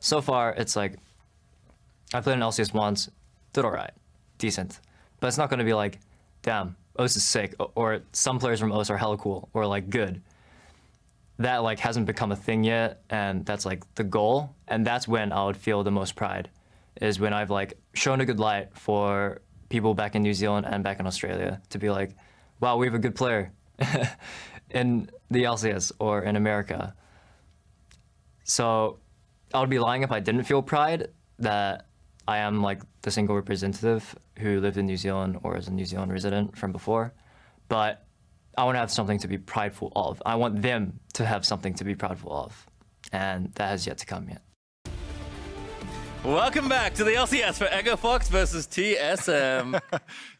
so far it's like, I played in LCS once, did alright, decent. But it's not going to be like, damn, OS is sick, or some players from OS are hella cool, or like good. That like hasn't become a thing yet, and that's like the goal, and that's when I would feel the most pride, is when I've like shown a good light for people back in New Zealand and back in Australia to be like, wow, we have a good player in the LCS or in America. So I would be lying if I didn't feel pride that I am like the single representative who lived in New Zealand or is a New Zealand resident from before. But I want to have something to be prideful of. I want them to have something to be prideful of. And that has yet to come yet. Welcome back to the LCS for Echo Fox versus TSM.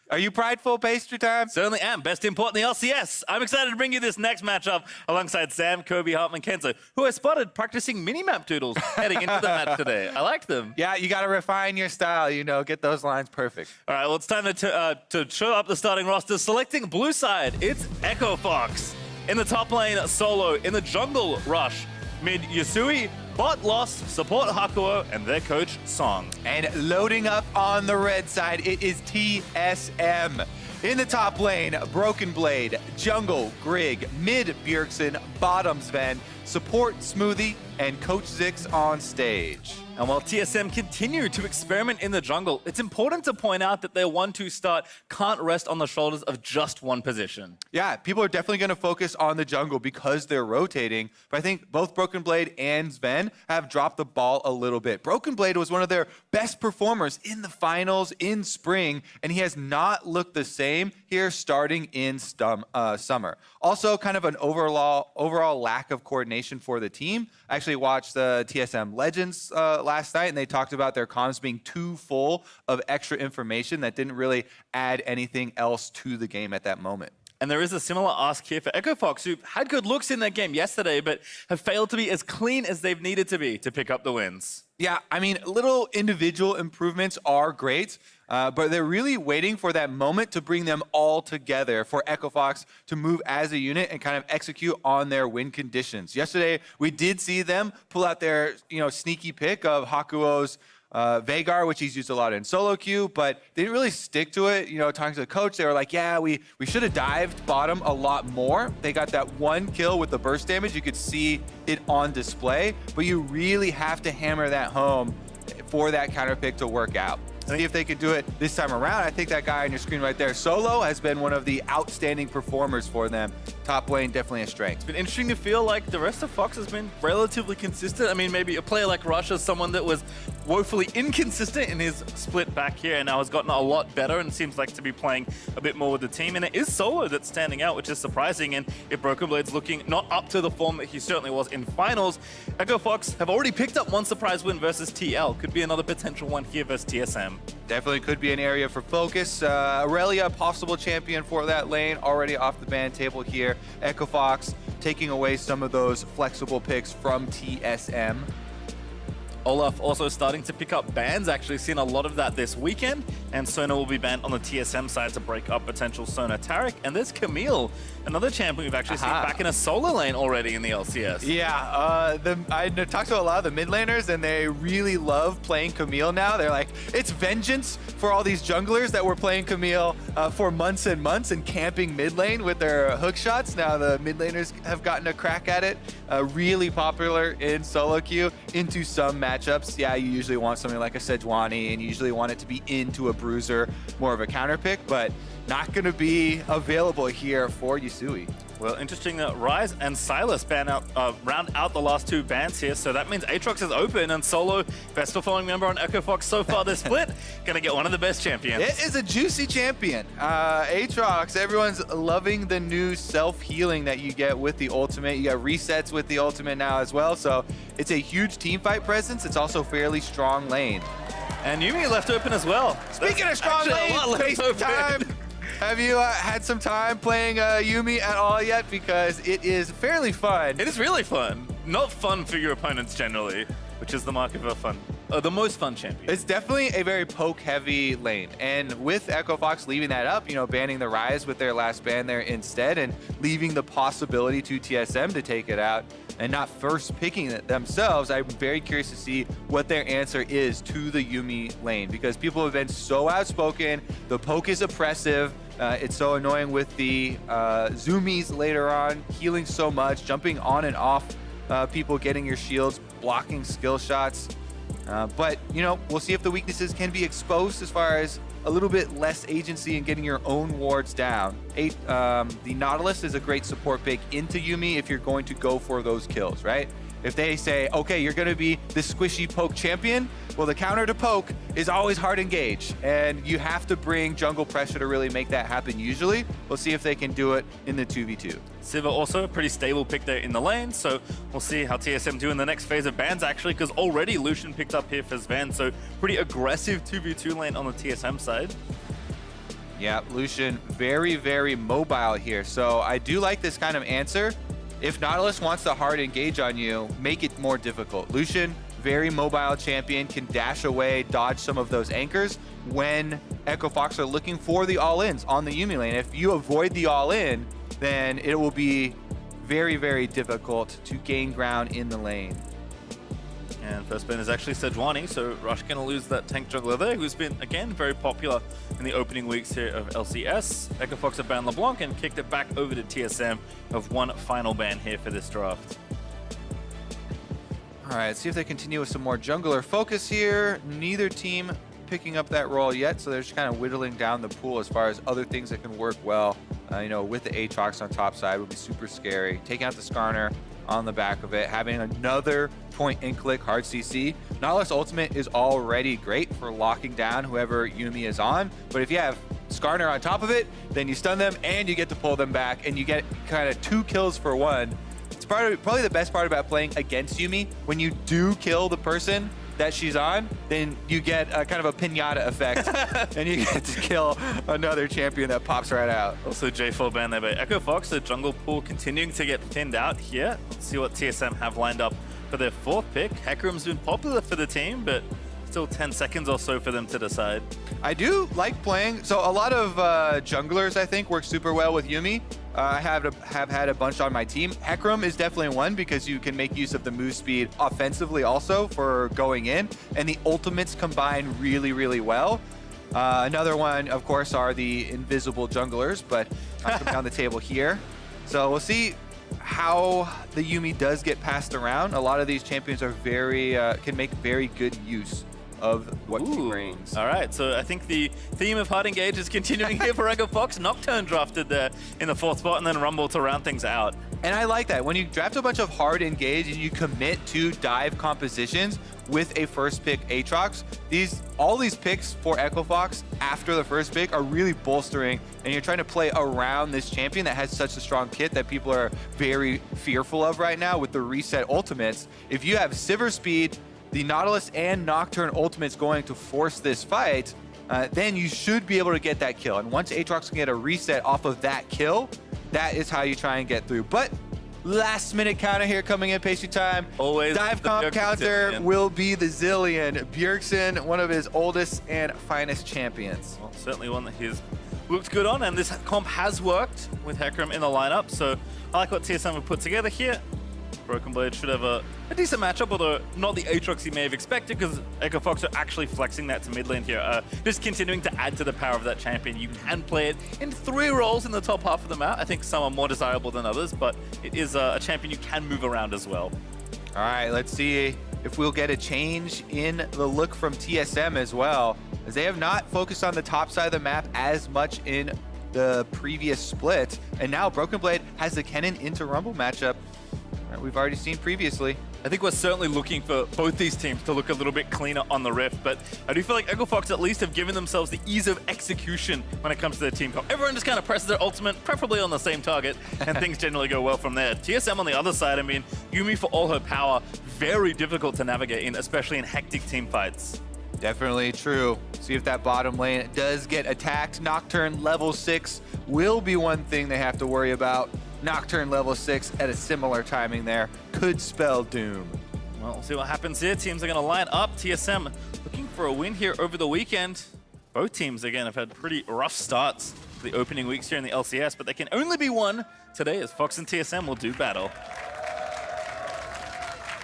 Are you prideful, Pastry Time? Certainly am. Best import in the LCS. I'm excited to bring you this next matchup alongside Sam, Kobe, Hartman, Kenzo, who I spotted practicing mini-map doodles heading into the match today. I like them. Yeah, you got to refine your style, you know, get those lines perfect. All right, well, it's time to show up the starting roster. Selecting blue side, it's Echo Fox. In the top lane, Solo. In the jungle, Rush. Mid, Yusui. Bot Lost, support Hakuo, and their coach, Song. And loading up on the red side, it is TSM. In the top lane, Broken Blade, jungle, Grig, mid, Bjergsen, bottom, Sven, support, Smoothie, and Coach Zix on stage. And while TSM continue to experiment in the jungle, it's important to point out that their 1-2 start can't rest on the shoulders of just one position. Yeah, people are definitely going to focus on the jungle because they're rotating, but I think both Broken Blade and Sven have dropped the ball a little bit. Broken Blade was one of their best performers in the finals in spring, and he has not looked the same here starting in summer. Also, kind of an overall lack of coordination for the team. I actually watched the TSM Legends last night, and they talked about their comms being too full of extra information that didn't really add anything else to the game at that moment. And there is a similar ask here for Echo Fox, who had good looks in their game yesterday, but have failed to be as clean as they've needed to be to pick up the wins. Yeah, I mean, little individual improvements are great, but they're really waiting for that moment to bring them all together for Echo Fox to move as a unit and kind of execute on their win conditions. Yesterday, we did see them pull out their, sneaky pick of Hakuo's Veigar, which he's used a lot in solo queue, but they didn't really stick to it. Talking to the coach, they were like, yeah, we should have dived bottom a lot more. They got that one kill with the burst damage. You could see it on display, but you really have to hammer that home for that counter pick to work out. See if they can do it this time around. I think that guy on your screen right there, Solo, has been one of the outstanding performers for them. Top lane, definitely a strength. It's been interesting to feel like the rest of Fox has been relatively consistent. I mean, maybe a player like Rush is someone that was woefully inconsistent in his split back here and now has gotten a lot better and seems like to be playing a bit more with the team. And it is Solo that's standing out, which is surprising. And if Broken Blade's looking not up to the form that he certainly was in finals, Echo Fox have already picked up one surprise win versus TL. Could be another potential one here versus TSM. Definitely could be an area for focus. Aurelia, possible champion for that lane, already off the ban table here. Echo Fox taking away some of those flexible picks from TSM. Olaf also starting to pick up bans, actually seen a lot of that this weekend, and Sona will be banned on the TSM side to break up potential Sona Taric. And there's Camille, another champion we've actually seen back in a solo lane already in the LCS. Yeah, I talked to a lot of the mid laners, and they really love playing Camille now. They're like, it's vengeance for all these junglers that were playing Camille for months and months and camping mid lane with their hook shots. Now the mid laners have gotten a crack at it. Really popular in solo queue into some matchups. Yeah, you usually want something like a Sejuani, and you usually want it to be into a bruiser, more of a counter pick, but not going to be available here for Yusui. Well, interesting that Rise and Silas round out the last two bans here, so that means Aatrox is open, and Solo, best performing member on Echo Fox so far this split, gonna get one of the best champions. It is a juicy champion. Aatrox, everyone's loving the new self-healing that you get with the ultimate. You got resets with the ultimate now as well, so it's a huge team fight presence. It's also fairly strong lane. And Yumi left open as well. Speaking of strong lane, time. Have you had some time playing Yumi at all yet? Because it is fairly fun. It is really fun. Not fun for your opponents generally, which is the mark of a fun the most fun champion. It's definitely a very poke-heavy lane, and with Echo Fox leaving that up, banning the Rise with their last ban there instead, and leaving the possibility to TSM to take it out, and not first picking it themselves, I'm very curious to see what their answer is to the Yuumi lane, because people have been so outspoken. The poke is oppressive. It's so annoying with the zoomies later on, healing so much, jumping on and off people, getting your shields, blocking skill shots. But, we'll see if the weaknesses can be exposed as far as a little bit less agency in getting your own wards down. The Nautilus is a great support pick into Yuumi if you're going to go for those kills, right? If they say, okay, you're going to be the squishy poke champion, well, the counter to poke is always hard engage, and you have to bring jungle pressure to really make that happen usually. We'll see if they can do it in the 2v2. Sivir also a pretty stable pick there in the lane, so we'll see how TSM do in the next phase of bans actually, because already Lucian picked up here for Sven, so pretty aggressive 2v2 lane on the TSM side. Yeah, Lucian very, very mobile here, so I do like this kind of answer. If Nautilus wants to hard engage on you, make it more difficult. Lucian, very mobile champion, can dash away, dodge some of those anchors when Echo Fox are looking for the all-ins on the Yuumi lane. If you avoid the all-in, then it will be very, very difficult to gain ground in the lane. And first ban is actually Sejuani, so Rush gonna lose that tank jungler there, who's been, again, very popular in the opening weeks here of LCS. Echo Fox have banned LeBlanc and kicked it back over to TSM of one final ban here for this draft. All right, let's see if they continue with some more jungler focus here. Neither team picking up that role yet, so they're just kind of whittling down the pool as far as other things that can work well. With the Aatrox on top side would be super scary. Taking out the Skarner on the back of it, having another point and click hard CC. Nautilus ultimate is already great for locking down whoever Yuumi is on, but if you have Skarner on top of it, then you stun them and you get to pull them back, and you get kind of 2 kills for 1. It's probably the best part about playing against Yuumi. When you do kill the person that she's on, then you get a kind of a pinata effect, and you get to kill another champion that pops right out. Also J4 ban there by Echo Fox, the jungle pool continuing to get thinned out here. Let's see what TSM have lined up for their 4th pick. Hecarim's been popular for the team, but still 10 seconds or so for them to decide. I do like playing, so a lot of junglers I think work super well with Yuumi. I have had a bunch on my team. Hecarim is definitely one because you can make use of the move speed offensively also for going in, and the ultimates combine really, really well. Another one, of course, are the invisible junglers, but I'll come down the table here. So we'll see how the Yuumi does get passed around. A lot of these champions are can make very good use of what he brings. All right, so I think the theme of hard engage is continuing here for Echo Fox. Nocturne drafted there in the 4th spot, and then Rumble to round things out. And I like that. When you draft a bunch of hard engage and you commit to dive compositions with a first pick Aatrox, all these picks for Echo Fox after the first pick are really bolstering, and you're trying to play around this champion that has such a strong kit that people are very fearful of right now with the reset ultimates. If you have Sivir speed, the Nautilus and Nocturne ultimates going to force this fight, then you should be able to get that kill. And once Aatrox can get a reset off of that kill, that is how you try and get through. But last minute counter here coming in, pastry time. Always dive comp counter will be the Zillion. Bjergsen, one of his oldest and finest champions. Well, certainly one that he's looked good on, and this comp has worked with Hecarim in the lineup, so I like what TSM have put together here. Broken Blade should have a decent matchup, although not the Aatrox he may have expected, because Echo Fox are actually flexing that to mid lane here. Just continuing to add to the power of that champion. You can play it in 3 roles in the top half of the map. I think some are more desirable than others, but it is a champion you can move around as well. All right, let's see if we'll get a change in the look from TSM as well, as they have not focused on the top side of the map as much in the previous split, and now Broken Blade has the Kennen into Rumble matchup we've already seen previously. I think we're certainly looking for both these teams to look a little bit cleaner on the Rift, but I do feel like Echo Fox at least have given themselves the ease of execution when it comes to their team comp. Everyone just kind of presses their ultimate, preferably on the same target, and things generally go well from there. TSM on the other side, I mean, Yuumi for all her power, very difficult to navigate in, especially in hectic team fights. Definitely true. See if that bottom lane does get attacked. Nocturne level 6 will be one thing they have to worry about. Nocturne level 6 at a similar timing there could spell doom. Well, we'll see what happens here. Teams are going to line up. TSM looking for a win here over the weekend. Both teams, again, have had pretty rough starts for the opening weeks here in the LCS, but they can only be won today as Fox and TSM will do battle.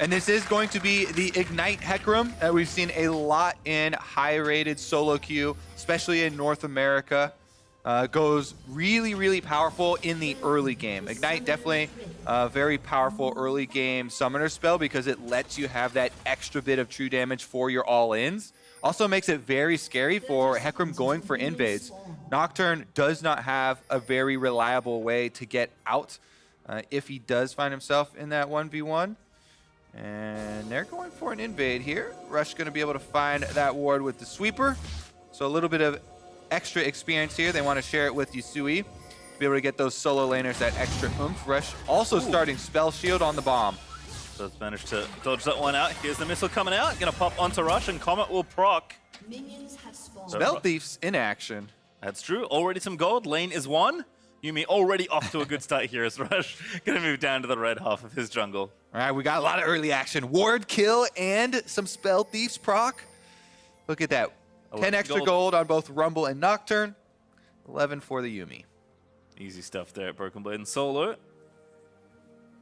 And this is going to be the Ignite Hecarim that we've seen a lot in high-rated solo queue, especially in North America. Goes really, really powerful in the early game. Ignite definitely a very powerful early game summoner spell because it lets you have that extra bit of true damage for your all-ins. Also makes it very scary for Hecarim going for invades. Nocturne does not have a very reliable way to get out if he does find himself in that 1v1. And they're going for an invade here. Rush going to be able to find that ward with the sweeper. So a little bit of extra experience here. They want to share it with Yusui. Be able to get those solo laners that extra oomph. Rush also starting spell shield on the bomb. So it's managed to dodge that one out. Here's the missile coming out. Gonna pop onto Rush and Comet will proc. Spell Thief's in action. That's true. Already some gold. Lane is won. Yuumi already off to a good start here as Rush gonna move down to the red half of his jungle. All right, we got a lot of early action. Ward kill and some Spell Thief's proc. Look at that. 10 extra gold on both Rumble and Nocturne. 11 for the Yuumi. Easy stuff there at Broken Blade and Solo.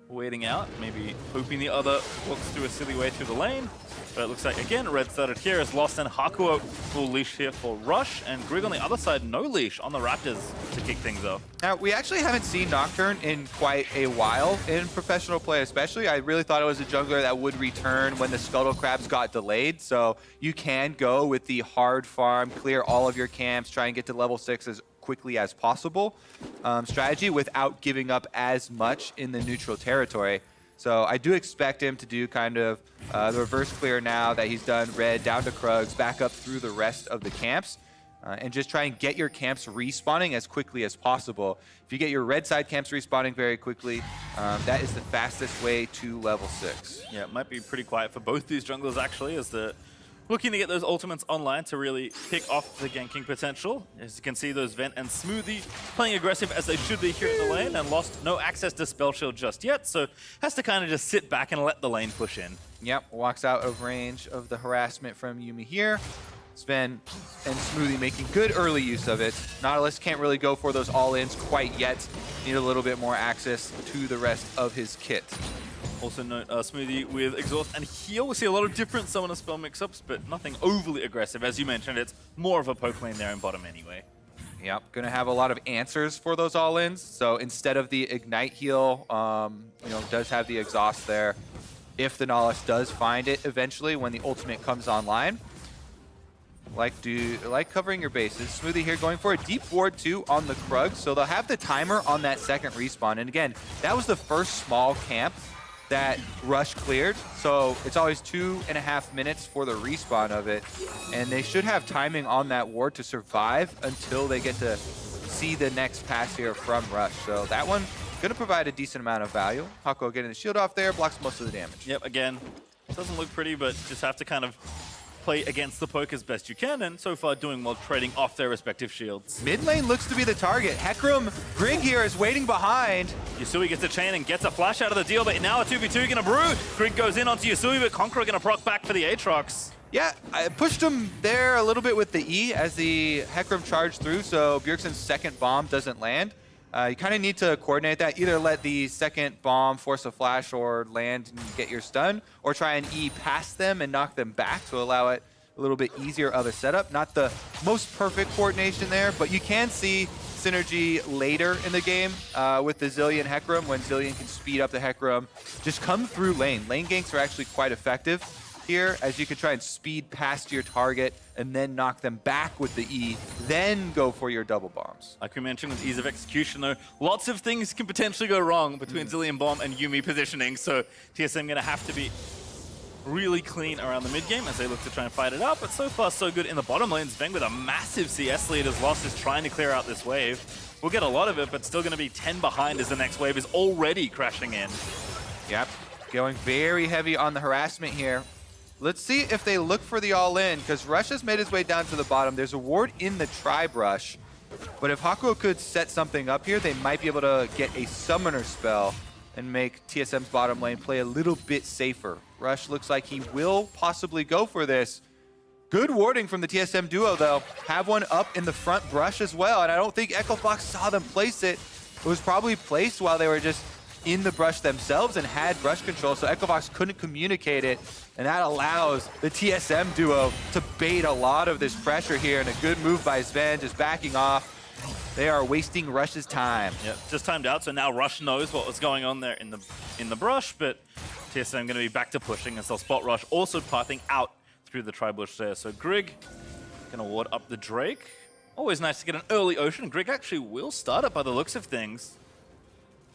Waiting out, maybe hoping the other walks through a silly way through the lane. But it looks like, again, red started here as Lost and Hakuo full leash here for Rush. And Grig on the other side, no leash on the Raptors to kick things off. Now, we actually haven't seen Nocturne in quite a while in professional play especially. I really thought it was a jungler that would return when the Scuttle Crabs got delayed. So you can go with the hard farm, clear all of your camps, try and get to level 6 as quickly as possible strategy without giving up as much in the neutral territory. So I do expect him to do kind of the reverse clear now that he's done red down to Krugs, back up through the rest of the camps, and just try and get your camps respawning as quickly as possible. If you get your red side camps respawning very quickly, that is the fastest way to level 6. Yeah, it might be pretty quiet for both these junglers actually, as they're looking to get those ultimates online to really pick off the ganking potential. As you can see, those Vent and Smoothie playing aggressive as they should be here in the lane, and Lost no access to Spell Shield just yet, so has to kind of just sit back and let the lane push in. Yep, walks out of range of the harassment from Yuumi here. Sven and Smoothie making good early use of it. Nautilus can't really go for those all-ins quite yet. Need a little bit more access to the rest of his kit. Also note Smoothie with Exhaust and Heal. We see a lot of different summoner spell mix-ups, but nothing overly aggressive. As you mentioned, it's more of a poke lane there in bottom anyway. Yep, gonna have a lot of answers for those all-ins. So instead of the Ignite heal, does have the Exhaust there. If the Nautilus does find it eventually when the ultimate comes online. Like covering your bases. Smoothie here going for a deep ward too on the Krug. So they'll have the timer on that second respawn. And again, that was the first small camp that Rush cleared, so it's always 2.5 minutes for the respawn of it, and they should have timing on that ward to survive until they get to see the next pass here from Rush. So that one gonna provide a decent amount of value. Hakuo getting the shield off there, blocks most of the damage. Yep, again, doesn't look pretty, but just have to kind of play against the poke as best you can, and so far doing well trading off their respective shields. Mid lane looks to be the target. Hecarim, Grig here is waiting behind. Yusui gets a chain and gets a flash out of the deal, but now a 2v2 gonna brew. Grig goes in onto Yusui, but Conqueror gonna proc back for the Aatrox. Yeah, I pushed him there a little bit with the E as the Hecarim charged through, so Bjergsen's second bomb doesn't land. You kind of need to coordinate that. Either let the second bomb force a flash or land and get your stun, or try and E past them and knock them back to allow it a little bit easier of a setup. Not the most perfect coordination there, but you can see synergy later in the game with the Zilean Hecarim when Zilean can speed up the Hecarim. Just come through lane. Lane ganks are actually quite effective here, as you can try and speed past your target and then knock them back with the E, then go for your double bombs. Like we mentioned with ease of execution though, lots of things can potentially go wrong between Zilean Bomb and Yuumi positioning, so TSM gonna have to be really clean around the mid game as they look to try and fight it out, but so far so good in the bottom lane. Zveng with a massive CS lead as Lost is trying to clear out this wave. We'll get a lot of it, but still gonna be 10 behind as the next wave is already crashing in. Yep, going very heavy on the harassment here. Let's see if they look for the all-in, because Rush has made his way down to the bottom. There's a ward in the Tribe Rush, but if Hakuo could set something up here, they might be able to get a summoner spell and make TSM's bottom lane play a little bit safer. Rush looks like he will possibly go for this. Good warding from the TSM duo, though. Have one up in the front brush as well, and I don't think Echo Fox saw them place it. It was probably placed while they were just in the brush themselves and had brush control, so Echo Fox couldn't communicate it, and that allows the TSM duo to bait a lot of this pressure here, and a good move by Sven, just backing off. They are wasting Rush's time. Yep, just timed out, so now Rush knows what was going on there in the brush, but TSM going to be back to pushing as they'll spot Rush, also pathing out through the tri-bush there. So Grig going to ward up the Drake. Always nice to get an early Ocean. Grig actually will start it by the looks of things.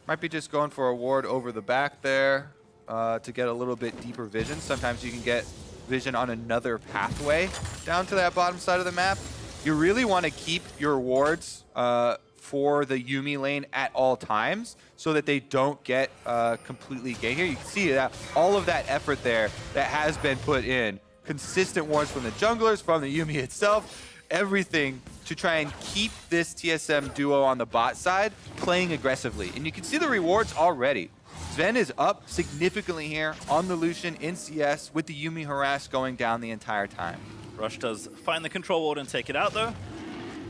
Might be just going for a ward over the back there to get a little bit deeper vision. Sometimes you can get vision on another pathway down to that bottom side of the map. You really want to keep your wards for the Yuumi lane at all times so that they don't get completely gay here. You can see that all of that effort there that has been put in. Consistent wards from the junglers, from the Yuumi itself, everything to try and keep this TSM duo on the bot side playing aggressively. And you can see the rewards already. Sven is up significantly here on the Lucian in CS with the Yuumi harass going down the entire time. Rush does find the control ward and take it out though.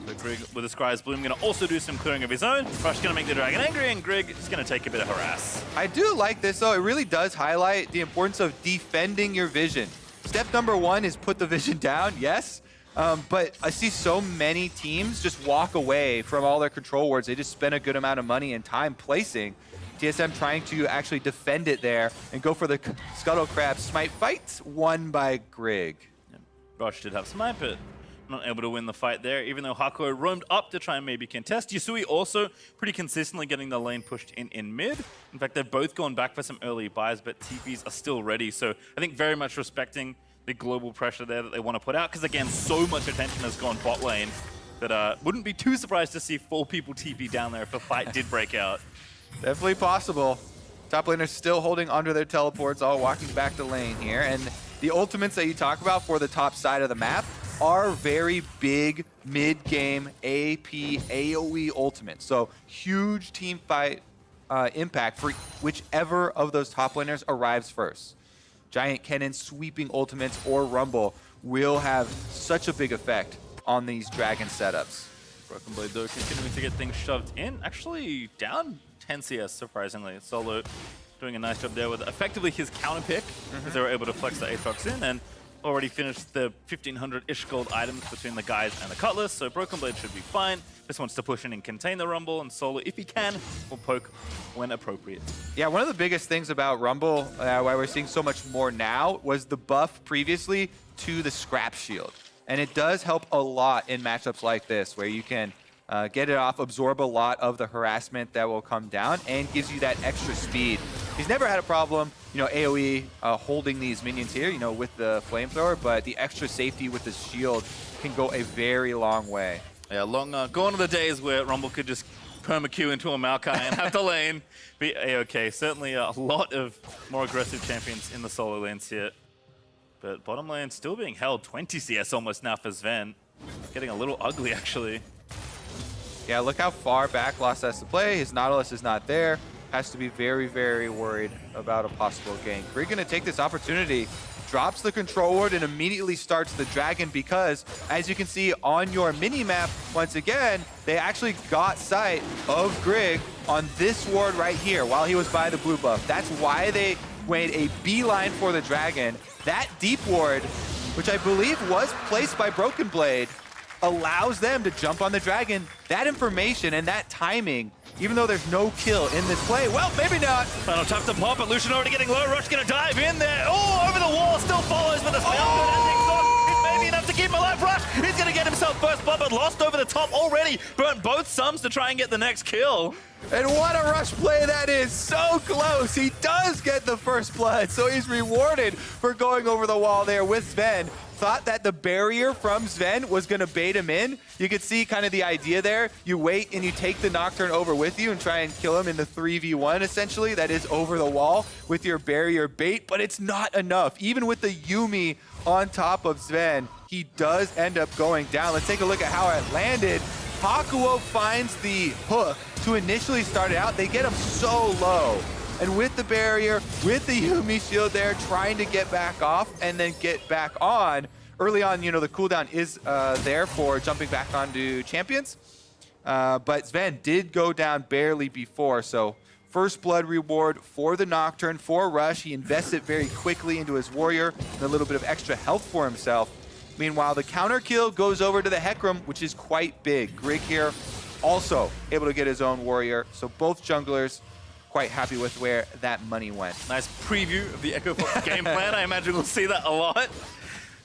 So Grig with the Scry's Bloom going to also do some clearing of his own. Rush going to make the Dragon angry, and Grig is going to take a bit of harass. I do like this though. It really does highlight the importance of defending your vision. Step number one is put the vision down, yes. But I see so many teams just walk away from all their control wards. They just spend a good amount of money and time placing. TSM trying to actually defend it there and go for the Scuttle Crab Smite fight, won by Grig. Yeah. Rush did have Smite, but not able to win the fight there, even though Hakuo roamed up to try and maybe contest. Yusui also pretty consistently getting the lane pushed in mid. In fact, they've both gone back for some early buys, but TPs are still ready. So I think very much respecting the global pressure there that they want to put out, because again, so much attention has gone bot lane that wouldn't be too surprised to see 4 people TP down there if a fight did break out. Definitely possible. Top laners still holding onto their teleports, all walking back to lane here. And the ultimates that you talk about for the top side of the map are very big mid-game AP AoE ultimates. So huge team fight impact for whichever of those top laners arrives first. Giant Cannon, sweeping ultimates, or Rumble will have such a big effect on these Dragon setups. Broken Blade though continuing to get things shoved in. Actually down 10 CS surprisingly. Solo doing a nice job there with effectively his counter pick as they were able to flex the Aatrox in and already finished the 1500-ish gold items between the guys and the Cutlass, so Broken Blade should be fine. Just wants to push in and contain the Rumble, and Solo, if he can, will poke when appropriate. Yeah, one of the biggest things about Rumble, why we're seeing so much more now, was the buff previously to the Scrap Shield. And it does help a lot in matchups like this, where you can get it off, absorb a lot of the harassment that will come down, and gives you that extra speed. He's never had a problem, AoE holding these minions here, with the flamethrower, but the extra safety with the shield can go a very long way. Yeah, gone are the days where Rumble could just perma-Q into a Maokai and have the lane be A-okay. Certainly a lot of more aggressive champions in the solo lanes here. But bottom lane still being held 20 CS almost now for Sven. Getting a little ugly, actually. Yeah, look how far back Lost has to play. His Nautilus is not there. Has to be very, very worried about a possible gank. We're going to take this opportunity, drops the control ward, and immediately starts the dragon because, as you can see on your mini-map, once again, they actually got sight of Grig on this ward right here while he was by the blue buff. That's why they made a beeline for the dragon. That deep ward, which I believe was placed by Broken Blade, allows them to jump on the dragon. That information and that timing, even though there's no kill in this play, well, maybe not. Final tough to pop, but Lucian already getting low. Rush gonna dive in there. Oh, over the wall, still follows with a spell. It may be enough to keep him alive. Rush, he's gonna get himself first blood, but lost over the top already. Burnt both sums to try and get the next kill. And what a Rush play that is. So close. He does get the first blood, so he's rewarded for going over the wall there with Sven. Thought that the barrier from Sven was going to bait him in. You could see kind of the idea there. You wait and you take the Nocturne over with you and try and kill him in the 3v1, essentially. That is over the wall with your barrier bait, but it's not enough. Even with the Yuumi on top of Sven, he does end up going down. Let's take a look at how it landed. Hakuo finds the hook to initially start it out. They get him so low And with the barrier, with the Yuumi shield there, trying to get back off and then get back on. Early on, you know, the cooldown is there for jumping back onto champions. But Sven did go down barely before, so first blood reward for the Nocturne, for Rush. He invests it very quickly into his warrior and a little bit of extra health for himself. Meanwhile, the counter kill goes over to the Hecarim, which is quite big. Grig here also able to get his own warrior, so both junglers quite happy with where that money went. Nice preview of the Echo Fox game plan. I imagine we'll see that a lot.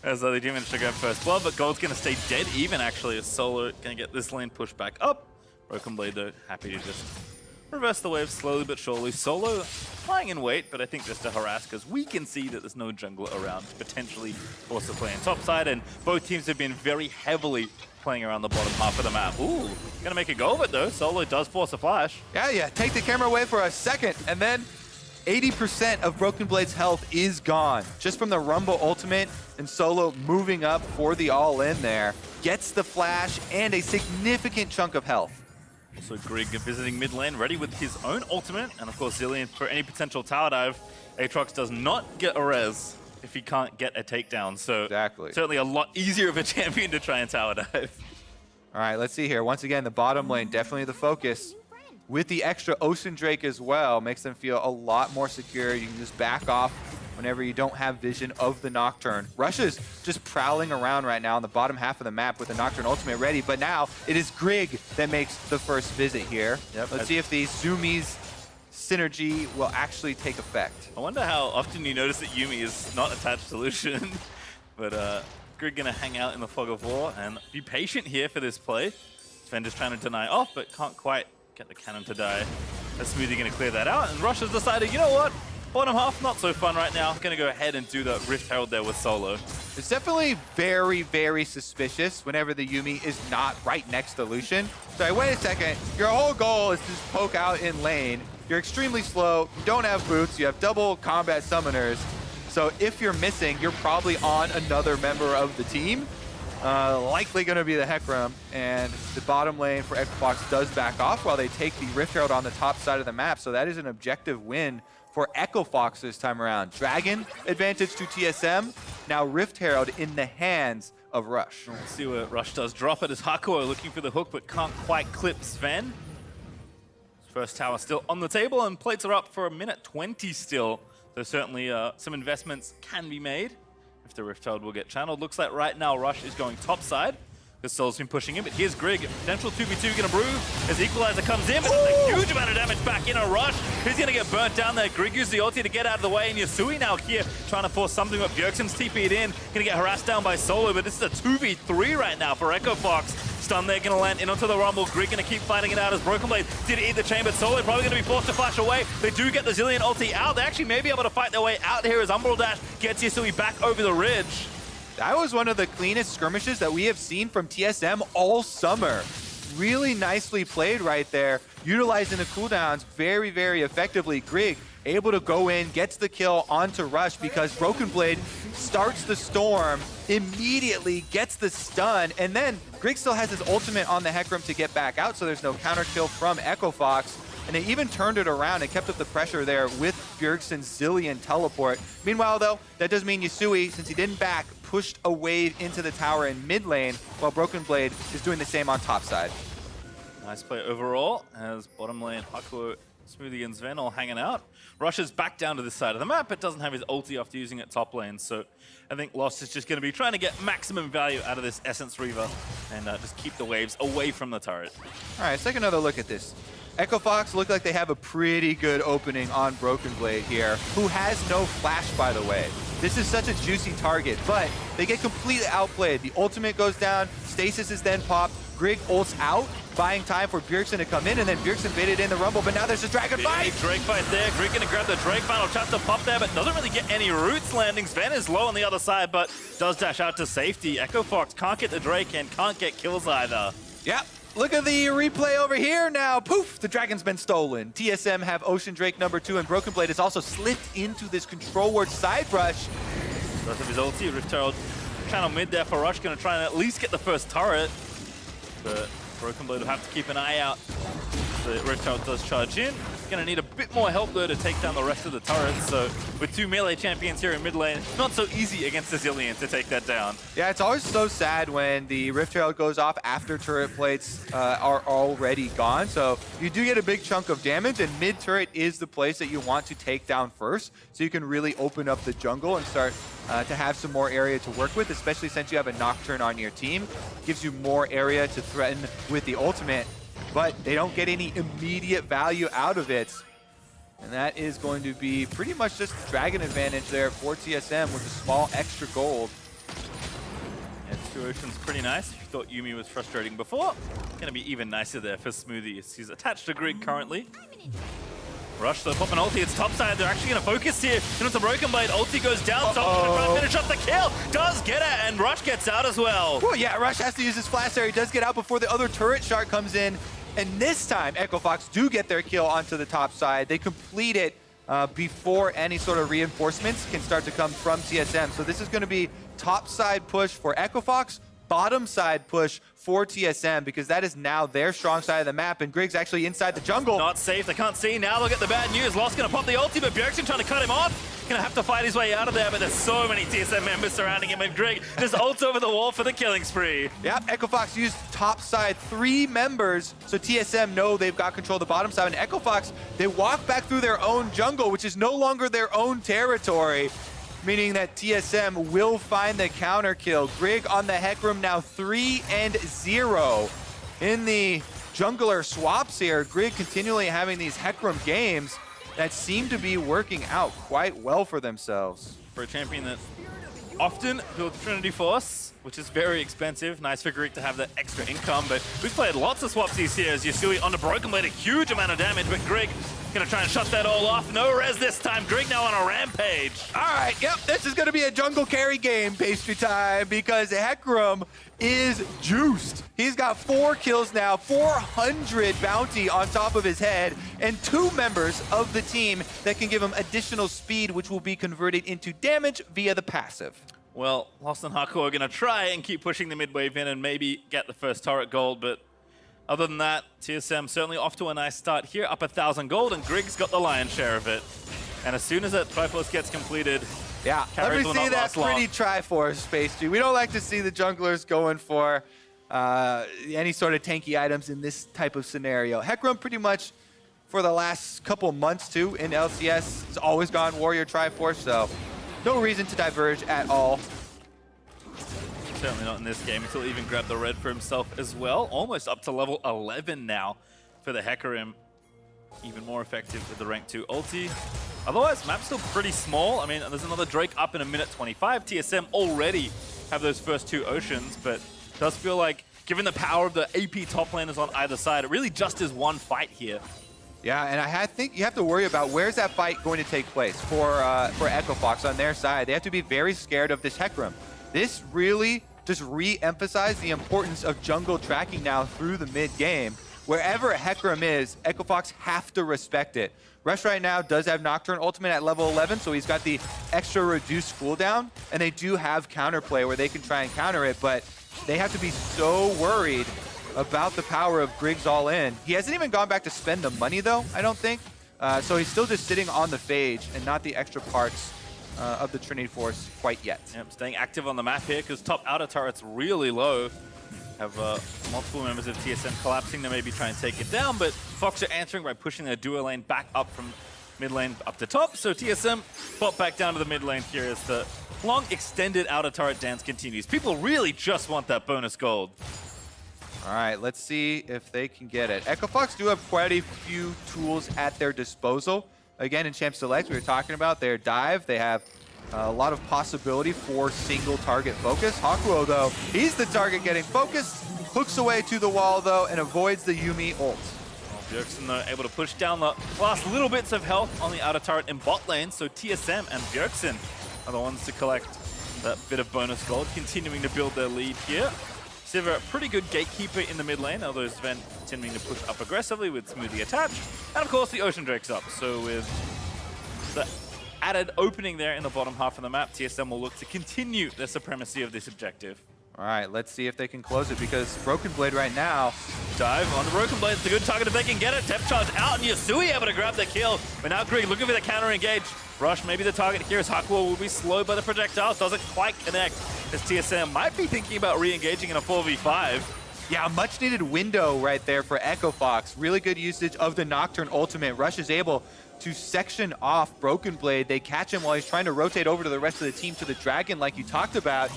As they do manage to go first blood, but Gold's going to stay dead even, actually, as Solo going to get this lane pushed back up. Broken Blade, though, happy to just reverse the wave slowly but surely. Solo lying in wait, but I think just to harass, because we can see that there's no jungler around to potentially force a play in topside, and both teams have been very heavily playing around the bottom half of the map. Ooh, going to make a go of it, though. Solo does force a flash. Yeah, take the camera away for a second, and then 80% of Broken Blade's health is gone. Just from the Rumble ultimate, and Solo moving up for the all-in there. Gets the flash and a significant chunk of health. Also Grig visiting mid lane, ready with his own ultimate, and of course Zilean for any potential tower dive. Aatrox does not get a res if he can't get a takedown, so exactly. Certainly a lot easier of a champion to try and tower dive. All right, let's see here. Once again, the bottom lane, definitely the focus. With the extra Ocean Drake as well, makes them feel a lot more secure. You can just back off whenever you don't have vision of the Nocturne. Rush is just prowling around right now on the bottom half of the map with the Nocturne ultimate ready, but now it is Grig that makes the first visit here. Yep. Let's see if the Zumi's synergy will actually take effect. I wonder how often you notice that Yuumi is not attached to Lucian, but Grig gonna hang out in the fog of war and be patient here for this play. Sven just trying to deny off, but can't quite get the cannon to die. That's Smoothie gonna clear that out, and Rush has decided, you know what? Bottom half, not so fun right now. Gonna go ahead and do the Rift Herald there with Solo. It's definitely very, very suspicious whenever the Yuumi is not right next to Lucian. So wait a second, your whole goal is to just poke out in lane. You're extremely slow, you don't have boots, you have double combat summoners. So if you're missing, you're probably on another member of the team. Likely going to be the Hecarim, and the bottom lane for Echo Fox does back off while they take the Rift Herald on the top side of the map. So that is an objective win for Echo Fox this time around. Dragon advantage to TSM, now Rift Herald in the hands of Rush. Let's see what Rush does. Drop it as Hakuo looking for the hook, but can't quite clip Sven. First tower still on the table, and plates are up for a minute 20 still. So certainly some investments can be made if the Rift Herald will get channeled. Looks like right now Rush is going topside, because Sol's been pushing in, but here's Grig. Potential 2v2 gonna brew as Equalizer comes in, but there's a huge amount of damage back in a Rush. He's gonna get burnt down there. Grig used the ulti to get out of the way, and Yasui now here trying to force something, but Bjergsen's TP'd in. Gonna get harassed down by Solo, but this is a 2v3 right now for Echo Fox. Stun there, gonna land in onto the Rumble. Grig gonna keep fighting it out as Broken Blade did eat the chamber. Solo probably gonna be forced to flash away. They do get the Zilean ulti out. They actually may be able to fight their way out here as Umbral Dash gets Yasui back over the ridge. That was one of the cleanest skirmishes that we have seen from TSM all summer. Really nicely played right there, utilizing the cooldowns very, very effectively. Grig able to go in, gets the kill onto Rush because Broken Blade starts the storm, immediately gets the stun, and then Grig still has his ultimate on the Hecarim to get back out, so there's no counter kill from Echo Fox. And they even turned it around and kept up the pressure there with Bjergsen's Zilean teleport. Meanwhile, though, that does mean Yasui, since he didn't back, pushed a wave into the tower in mid lane, while Broken Blade is doing the same on top side. Nice play overall, as bottom lane Hakuo, Smoothie, and Sven all hanging out. Rush is back down to this side of the map, but doesn't have his ulti after using it top lane, so I think Lost is just going to be trying to get maximum value out of this Essence Reaver and just keep the waves away from the turret. All right, let's take another look at this. Echo Fox look like they have a pretty good opening on Broken Blade here, who has no flash, by the way. This is such a juicy target, but they get completely outplayed. The ultimate goes down, Stasis is then popped, Grig ults out, buying time for Bjergsen to come in, and then Bjergsen baited in the Rumble, but now there's a Dragon fight! Drake fight there, Grig gonna grab the Drake final chance to pop there, but doesn't really get any roots landing. Sven is low on the other side, but does dash out to safety. Echo Fox can't get the Drake and can't get kills either. Yep. Look at the replay over here now. Poof, the Dragon's been stolen. TSM have Ocean Drake #2, and Broken Blade has also slipped into this control ward side brush. Does have his ulti, Rift Herald channel mid there for Rush, gonna try and at least get the first turret. But Broken Blade will have to keep an eye out. The Rift Herald does charge in. Gonna need a bit more help though to take down the rest of the turrets. So with 2 melee champions here in mid lane, not so easy against the Zillion to take that down. Yeah, it's always so sad when the Rift Herald goes off after turret plates are already gone. So you do get a big chunk of damage, and mid turret is the place that you want to take down first, so you can really open up the jungle and start to have some more area to work with, especially since you have a Nocturne on your team. Gives you more area to threaten with the ultimate, but they don't get any immediate value out of it. And that is going to be pretty much just the Dragon advantage there for TSM with a small extra gold. Yeah, 2 Oceans pretty nice. If you thought Yuumi was frustrating before, gonna be even nicer there for Smoothie. He's attached to Grig currently. Rush to pop an ulti, it's topside. They're actually gonna focus here. And it's a Broken Blade. Ulti goes down, so trying to finish up the kill. Does get it, and Rush gets out as well. Well, yeah, Rush has to use his flash there. He does get out before the other turret shard comes in. And this time, Echo Fox do get their kill onto the top side. They complete it before any sort of reinforcements can start to come from TSM. So this is going to be top side push for Echo Fox, bottom side push for TSM, because that is now their strong side of the map, and Grig's actually inside the jungle. Not safe, they can't see. Now they'll get the bad news. Lost gonna pop the ulti, but Bjergsen trying to cut him off. Gonna have to fight his way out of there, but there's so many TSM members surrounding him, and Grig just ults over the wall for the killing spree. Yep, Echo Fox used top side 3 members, so TSM know they've got control of the bottom side, and Echo Fox, they walk back through their own jungle, which is no longer their own territory, meaning that TSM will find the counter kill. Grig on the Hecarim now 3-0 in the jungler swaps here. Grig continually having these Hecarim games that seem to be working out quite well for themselves. For a champion that often builds Trinity Force, which is very expensive. Nice for Grig to have that extra income, but we've played lots of swapsies here as Yasui on the Broken Blade, a huge amount of damage, but Grig gonna try and shut that all off. No res this time. Grig now on a rampage. All right, yep, this is gonna be a jungle carry game, pastry time, because Hecarim is juiced. He's got 4 kills now, 400 bounty on top of his head, and 2 members of the team that can give him additional speed, which will be converted into damage via the passive. Well, Lost and Haku are gonna try and keep pushing the mid-wave in and maybe get the first turret gold, but other than that, TSM certainly off to a nice start here, up 1,000 gold, and Grig's got the lion's share of it. And as soon as that Triforce gets completed, yeah, let me see that pretty Triforce, Pastry. We don't like to see the junglers going for any sort of tanky items in this type of scenario. Hecarim pretty much, for the last couple months too, in LCS, has always gone Warrior Triforce, so no reason to diverge at all. Certainly not in this game. He'll even grab the red for himself as well. Almost up to level 11 now for the Hecarim. Even more effective with the rank 2 ulti. Otherwise, map's still pretty small. I mean, there's another Drake up in a minute 25. TSM already have those first 2 Oceans, but it does feel like, given the power of the AP top laners on either side, it really just is one fight here. Yeah, and I think you have to worry about where's that fight going to take place for Echo Fox on their side. They have to be very scared of this Hecarim. This really just re-emphasize the importance of jungle tracking now through the mid-game. Wherever Hecarim is, Echo Fox have to respect it. Rush right now does have Nocturne ultimate at level 11, so he's got the extra reduced cooldown, and they do have counterplay where they can try and counter it, but they have to be so worried about the power of Grig's all-in. He hasn't even gone back to spend the money, though, I don't think. So he's still just sitting on the Phage and not the extra parts of the Trinity Force quite yet. Yep, staying active on the map here because top outer turret's really low. Have multiple members of TSM collapsing to maybe try and take it down, but Fox are answering by pushing their duo lane back up from mid lane up to top. So TSM pop back down to the mid lane here as the long extended outer turret dance continues. People really just want that bonus gold. All right, let's see if they can get it. Echo Fox do have quite a few tools at their disposal. Again, in Champ Select, we were talking about their dive. They have a lot of possibility for single target focus. Hakuo, though, he's the target getting focused, hooks away to the wall, though, and avoids the Yuumi ult. Well, Bjergsen, though, able to push down the last little bits of health on the outer turret in bot lane, so TSM and Bjergsen are the ones to collect that bit of bonus gold, continuing to build their lead here. Sivir, a pretty good gatekeeper in the mid lane, although Sven continuing to push up aggressively with Smoothie attached. And of course, the Ocean Drake's up, so with the added opening there in the bottom half of the map, TSM will look to continue their supremacy of this objective. All right, let's see if they can close it because Broken Blade right now. Dive on the Broken Blade. It's a good target if they can get it. Depth charge out, and Yasui able to grab the kill. But now Grig looking for the counter engage. Rush, maybe the target here is Hakuo will be slowed by the projectile. Doesn't quite connect as TSM might be thinking about re-engaging in a 4v5. Yeah, a much needed window right there for Echo Fox. Really good usage of the Nocturne ultimate. Rush is able to section off Broken Blade. They catch him while he's trying to rotate over to the rest of the team to the Dragon like you talked about.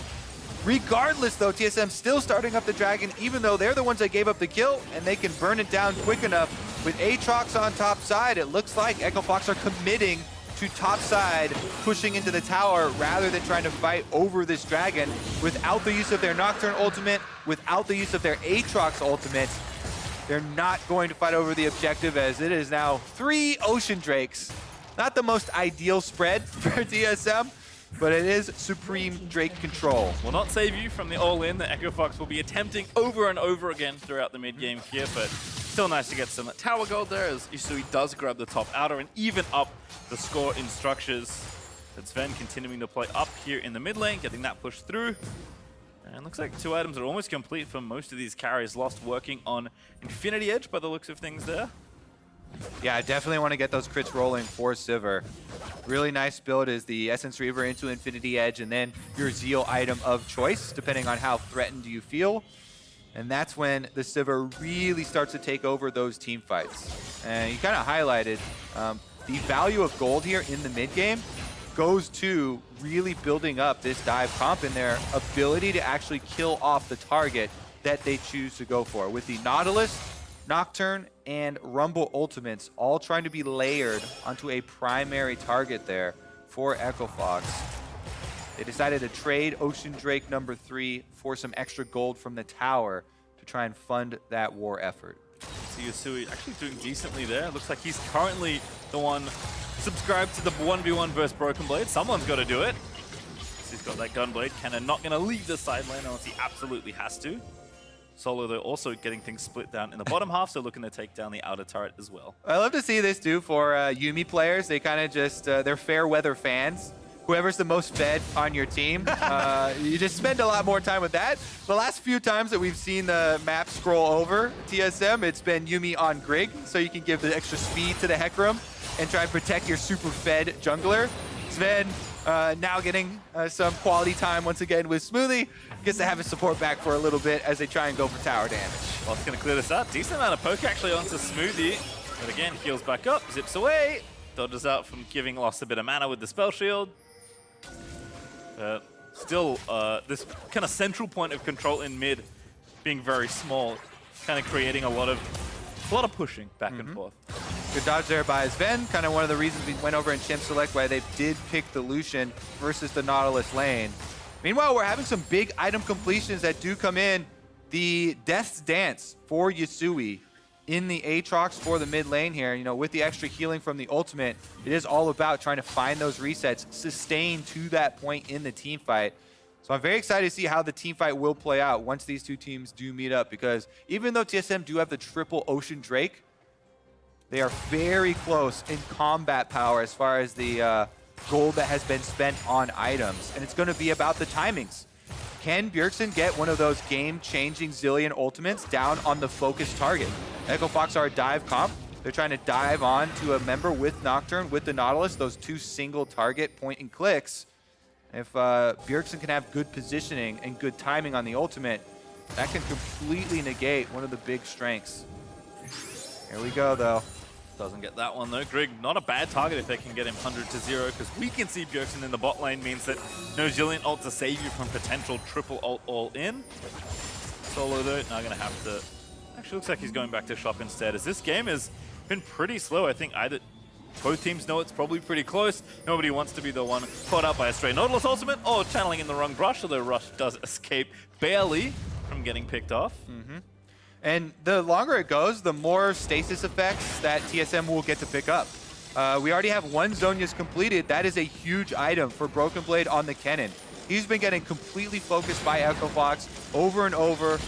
Regardless though, TSM still starting up the Dragon even though they're the ones that gave up the kill and they can burn it down quick enough. With Aatrox on top side, it looks like Echo Fox are committing to top side, pushing into the tower rather than trying to fight over this Dragon. Without the use of their Nocturne ultimate, without the use of their Aatrox ultimate, they're not going to fight over the objective as it is now 3 Ocean Drakes. Not the most ideal spread for TSM, but it is supreme Drake control. Will not save you from the all-in that Echo Fox will be attempting over and over again throughout the mid-game here, but still nice to get some tower gold there as Yasui does grab the top outer and even up the score in structures. But Sven continuing to play up here in the mid lane, getting that push through. And looks like 2 items are almost complete for most of these carries. Lost working on Infinity Edge by the looks of things there. Yeah, I definitely want to get those crits rolling for Sivir. Really nice build is the Essence Reaver into Infinity Edge and then your Zeal item of choice, depending on how threatened you feel. And that's when the Sivir really starts to take over those team fights. And you kind of highlighted the value of gold here in the mid game goes to really building up this dive comp and their ability to actually kill off the target that they choose to go for. With the Nautilus, Nocturne, and Rumble ultimates all trying to be layered onto a primary target there for Echo Fox. They decided to trade Ocean Drake number 3 for some extra gold from the tower to try and fund that war effort. See Yasui actually doing decently there. Looks like he's currently the one subscribed to the 1v1 versus Broken Blade. Someone's got to do it. So he's got that Gunblade. Cannon not going to leave the side lane unless he absolutely has to. Solo, though, also getting things split down in the bottom half, so looking to take down the outer turret as well. I love to see this, too, for Yuumi players. They kind of just, they're fair weather fans. Whoever's the most fed on your team, you just spend a lot more time with that. The last few times that we've seen the map scroll over TSM, it's been Yuumi on Grig, so you can give the extra speed to the Hecarim and try and protect your super fed jungler. Sven now getting some quality time once again with Smoothie. Gets to have his support back for a little bit as they try and go for tower damage. Well, it's going to clear this out. Decent amount of poke actually onto Smoothie. But again, heals back up, zips away. Dodges out from giving Lost a bit of mana with the spell shield. Still, this kind of central point of control in mid being very small, kind of creating a lot of pushing back and forth. Good dodge there by Sven. Kind of one of the reasons we went over in Champ Select why they did pick the Lucian versus the Nautilus lane. Meanwhile, we're having some big item completions that do come in. The Death's Dance for Yasui in the Aatrox for the mid lane here. You know, with the extra healing from the ultimate, it is all about trying to find those resets, sustain to that point in the team fight. So I'm very excited to see how the team fight will play out once these two teams do meet up, because even though TSM do have the triple Ocean Drake, they are very close in combat power as far as the gold that has been spent on items. And it's going to be about the timings. Can Bjergsen get one of those game-changing Zillion ultimates down on the focused target? Echo Fox are a dive comp. They're trying to dive on to a member with Nocturne, with the Nautilus, those 2 single target point and clicks. If Bjergsen can have good positioning and good timing on the ultimate, that can completely negate one of the big strengths. Here we go, though. Doesn't get that one, though. Grig, not a bad target if they can get him 100-0, because we can see Bjergsen in the bot lane means that no Zillion ult to save you from potential triple ult all-in. Solo, though, now going to have to... Actually, looks like he's going back to shop instead, as this game has been pretty slow. I think either both teams know it's probably pretty close. Nobody wants to be the one caught out by a stray Nautilus ultimate or channeling in the wrong brush, although Rush does escape barely from getting picked off. And the longer it goes, the more stasis effects that TSM will get to pick up. We already have 1 Zhonya's completed. That is a huge item for Broken Blade on the Kennen. He's been getting completely focused by Echo Fox over and over,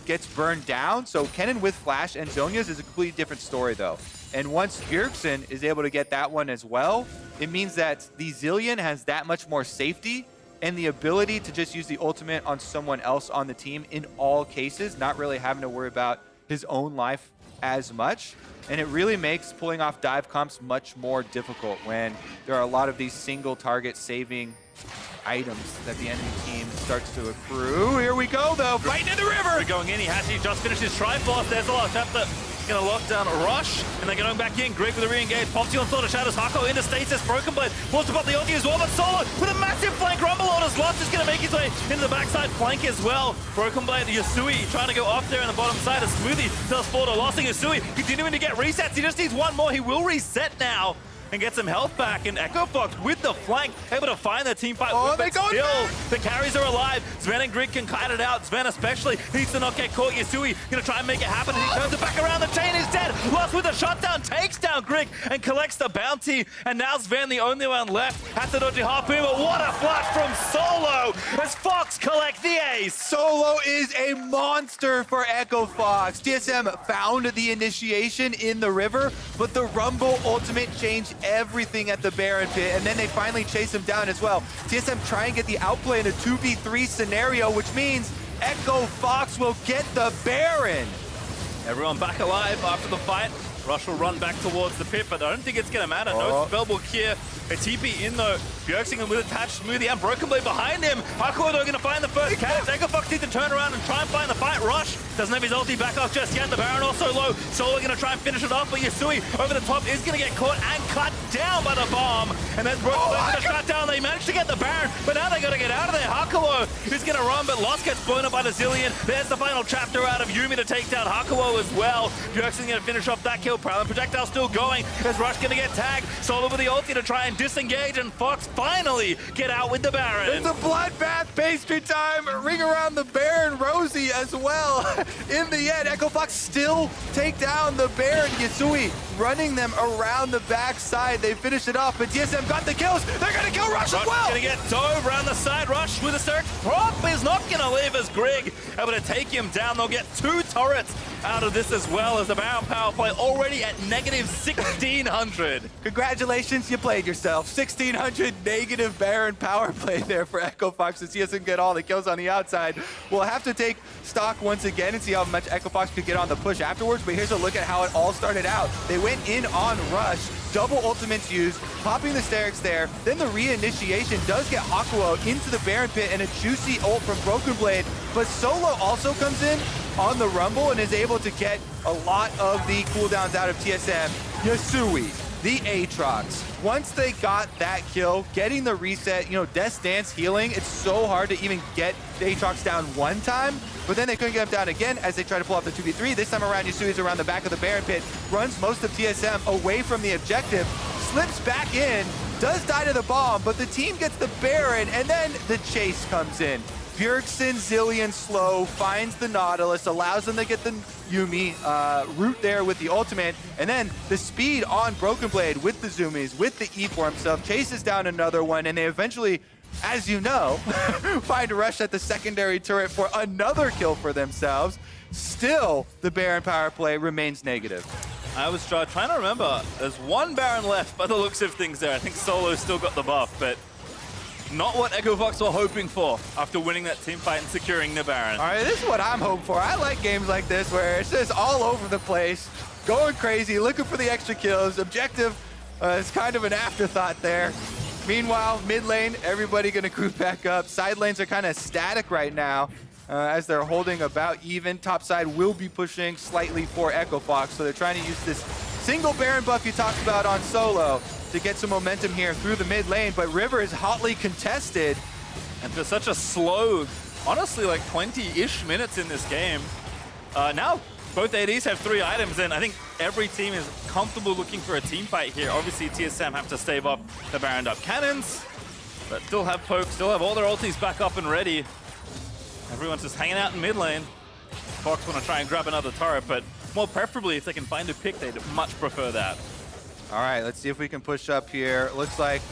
gets burned down. So Kennen with Flash and Zhonya's is a completely different story, though. And once Bjergsen is able to get that one as well, it means that the Zillion has that much more safety and the ability to just use the ultimate on someone else on the team in all cases, not really having to worry about his own life as much. And it really makes pulling off dive comps much more difficult when there are a lot of these single target saving items that the enemy team starts to accrue. Here we go, though, right into the river. We're going in. He has just finished his Triforce. There's a lot of that. Gonna lock down Rush, and they're going back in. Greg with a re-engage. Popsy on Sword of Shadows. Hako into stasis. Broken Blade wants to pop the ulti as well, but Solo with a massive flank. Rumble on his lost is gonna make his way into the backside flank as well. Broken Blade, Yasui trying to go off there on the bottom side of Smoothie. Tells Ford losing Yasui, continuing to get resets. He just needs one more. He will reset now and get some health back, and Echo Fox with the flank, able to find the team fight. Oh, they go still, the carries are alive. Sven and Grig can kite it out. Sven especially needs to not get caught. Yasui gonna try and make it happen, and he turns it back around. The chain is dead. Lost with a shutdown, takes down Grig and collects the bounty, and now Sven the only one left. Has to dodge a harpoon, but what a flash from Solo as Fox collect the ace. Solo is a monster for Echo Fox. TSM found the initiation in the river, but the Rumble ultimate changed everything at the Baron pit, and then they finally chase him down as well. TSM try and get the outplay in a 2v3 scenario, which means Echo Fox will get the Baron. Everyone back alive after the fight. Rush will run back towards the pit, but I don't think it's going to matter. No spell book here. A TP in though. Bjergsen with attached Smoothie and Broken Blade behind him. Hardcore though going to find the first catch. Echo Fox needs to turn around and try and find the fight. Rush doesn't have his ulti back off just yet. The Baron also low. Solo going to try and finish it off, but Yasui over the top is going to get caught and cut down by the bomb. And then Broken Blade going to shut down. They managed to get the Baron, but now they got to get out of there. Hakuo is going to run, but Lost gets blown up by the Zillion. There's the final chapter out of Yumi to take down Hakuo as well. Bjergsen going to finish off that kill. Prowler projectile still going. As Rush going to get tagged. Solo with the ulti to try and disengage, and Fox finally get out with the Baron. It's a bloodbath pastry time. Ring around the Baron Rosie as well. In the end, Echo Fox still take down the Baron. Yasui running them around the backside. They finish it off, but TSM got the kills. They're going to kill Rush as well. Going to get dove around the side. Rush with a search. Prop is not going to leave as Grig able to take him down. They'll get 2 turrets out of this as well, as the Baron power play already at negative 1,600. Congratulations, you played yourself. 1,600 negative Baron power play there for Echo Fox to TSM get all the kills on the outside. We'll have to take stock once again and see how much Echo Fox could get on the push afterwards, but here's a look at how it all started out. They went in on Rush, double ultimates used, popping the Sterix there, then the re-initiation does get Hakuo into the Baron pit and a juicy ult from Broken Blade, but Solo also comes in on the Rumble and is able to get a lot of the cooldowns out of TSM. Yasui, the Aatrox, once they got that kill, getting the reset, Death's Dance healing, it's so hard to even get the Aatrox down one time, but then they couldn't get him down again as they try to pull off the 2v3. This time around, Yasui's around the back of the Baron pit, runs most of TSM away from the objective, slips back in, does die to the bomb, but the team gets the Baron, and then the chase comes in. Bjergsen, Zillion slow, finds the Nautilus, allows them to get the Yumi root there with the ultimate, and then the speed on Broken Blade with the zoomies, with the E for himself, chases down another one, and they eventually, as you know, find a Rush at the secondary turret for another kill for themselves. Still, the Baron power play remains negative. I was trying to remember, there's one Baron left by the looks of things there. I think Solo's still got the buff, but not what Echo Fox were hoping for after winning that team fight and securing the Baron. All right, this is what I'm hoping for. I like games like this where it's just all over the place, going crazy, looking for the extra kills. Objective is kind of an afterthought there. Meanwhile, mid lane, everybody going to group back up. Side lanes are kind of static right now as they're holding about even. Top side will be pushing slightly for Echo Fox, so they're trying to use this single Baron buff you talked about on Solo to get some momentum here through the mid lane, but River is hotly contested. And for such a slow, honestly like 20-ish minutes in this game, now both ADs have 3 items, and I think every team is comfortable looking for a team fight here. Obviously TSM have to stave off the Baroned up cannons, but still have poke, still have all their ultis back up and ready. Everyone's just hanging out in mid lane. Fox want to try and grab another turret, but more preferably if they can find a pick, they'd much prefer that. All right, let's see if we can push up here. Looks like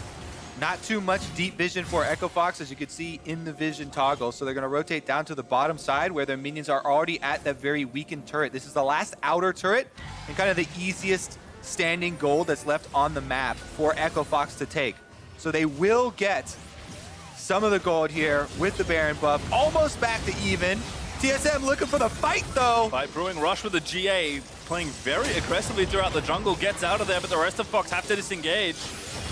not too much deep vision for Echo Fox, as you can see in the vision toggle. So they're going to rotate down to the bottom side where their minions are already at that very weakened turret. This is the last outer turret and kind of the easiest standing gold that's left on the map for Echo Fox to take. So they will get some of the gold here with the Baron buff. Almost back to even. TSM looking for the fight, though. Fight brewing. Rush with the GA playing very aggressively throughout the jungle. Gets out of there, but the rest of Fox have to disengage.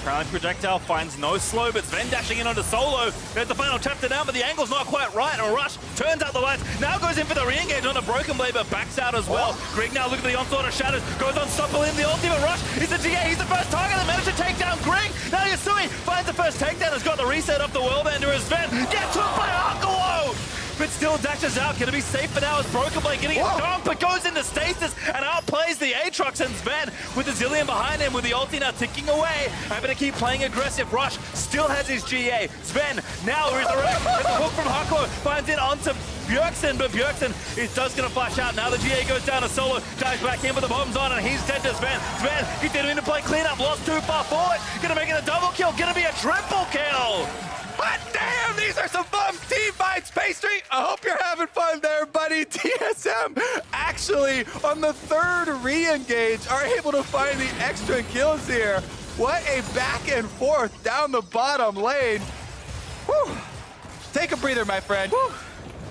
Crowning projectile finds no slow, but Sven dashing in onto Solo. There's the final chapter down, but the angle's not quite right. And Rush turns out the lights. Now goes in for the re-engage on a Broken Blade, but backs out as well. Greg now looking at the onslaught of Shadows. Goes on Supple in the ultimate Rush. He's the GA. He's the first target that managed to take down Greg. Now Yasui finds the first takedown. Has got the reset off the Worldbender as Sven gets hooked by Hakuo. But still dashes out. Gonna be safe for now as Broken Blade getting it done, but goes into stasis and outplays the Aatrox, and Sven with the Zillion behind him with the ulti now ticking away. Having to keep playing aggressive. Rush still has his GA. Sven now resurrects. And the hook from Hakuo finds it onto Bjergsen, but Bjergsen is just gonna flash out. Now the GA goes down to Solo, dives back in with the bombs on, and he's dead to Sven. Sven, he didn't even play cleanup, lost too far forward. Gonna make it a double kill, gonna be a triple kill. But damn, these are some fun team fights, Pastry. I hope you're having fun there, buddy. TSM actually, on the third re-engage, are able to find the extra kills here. What a back and forth down the bottom lane. Whew. Take a breather, my friend. Whew.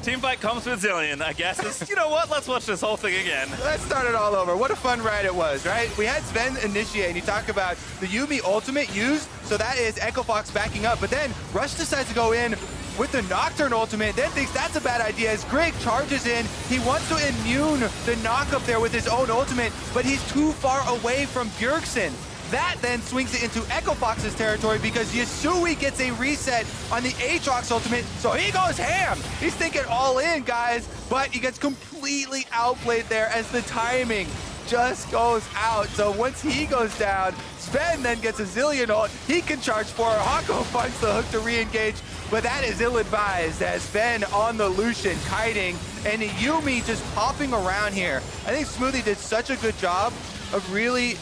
Teamfight comes with Zillion, I guess. You know what? Let's watch this whole thing again. Let's start it all over. What a fun ride it was, right? We had Sven initiate, and you talk about the Yuumi ultimate used, so that is Echo Fox backing up. But then Rush decides to go in with the Nocturne ultimate, then thinks that's a bad idea as Greg charges in. He wants to immune the knock up there with his own ultimate, but he's too far away from Bjergsen. That then swings it into Echo Fox's territory because Yasui gets a reset on the Aatrox ultimate, so he goes ham. He's thinking all in, guys, but he gets completely outplayed there as the timing just goes out. So once he goes down, Sven then gets a Zillion ult. He can charge for her. Hako finds the hook to re-engage, but that is ill-advised as Sven on the Lucian kiting and Yuumi just popping around here. I think Smoothie did such a good job of really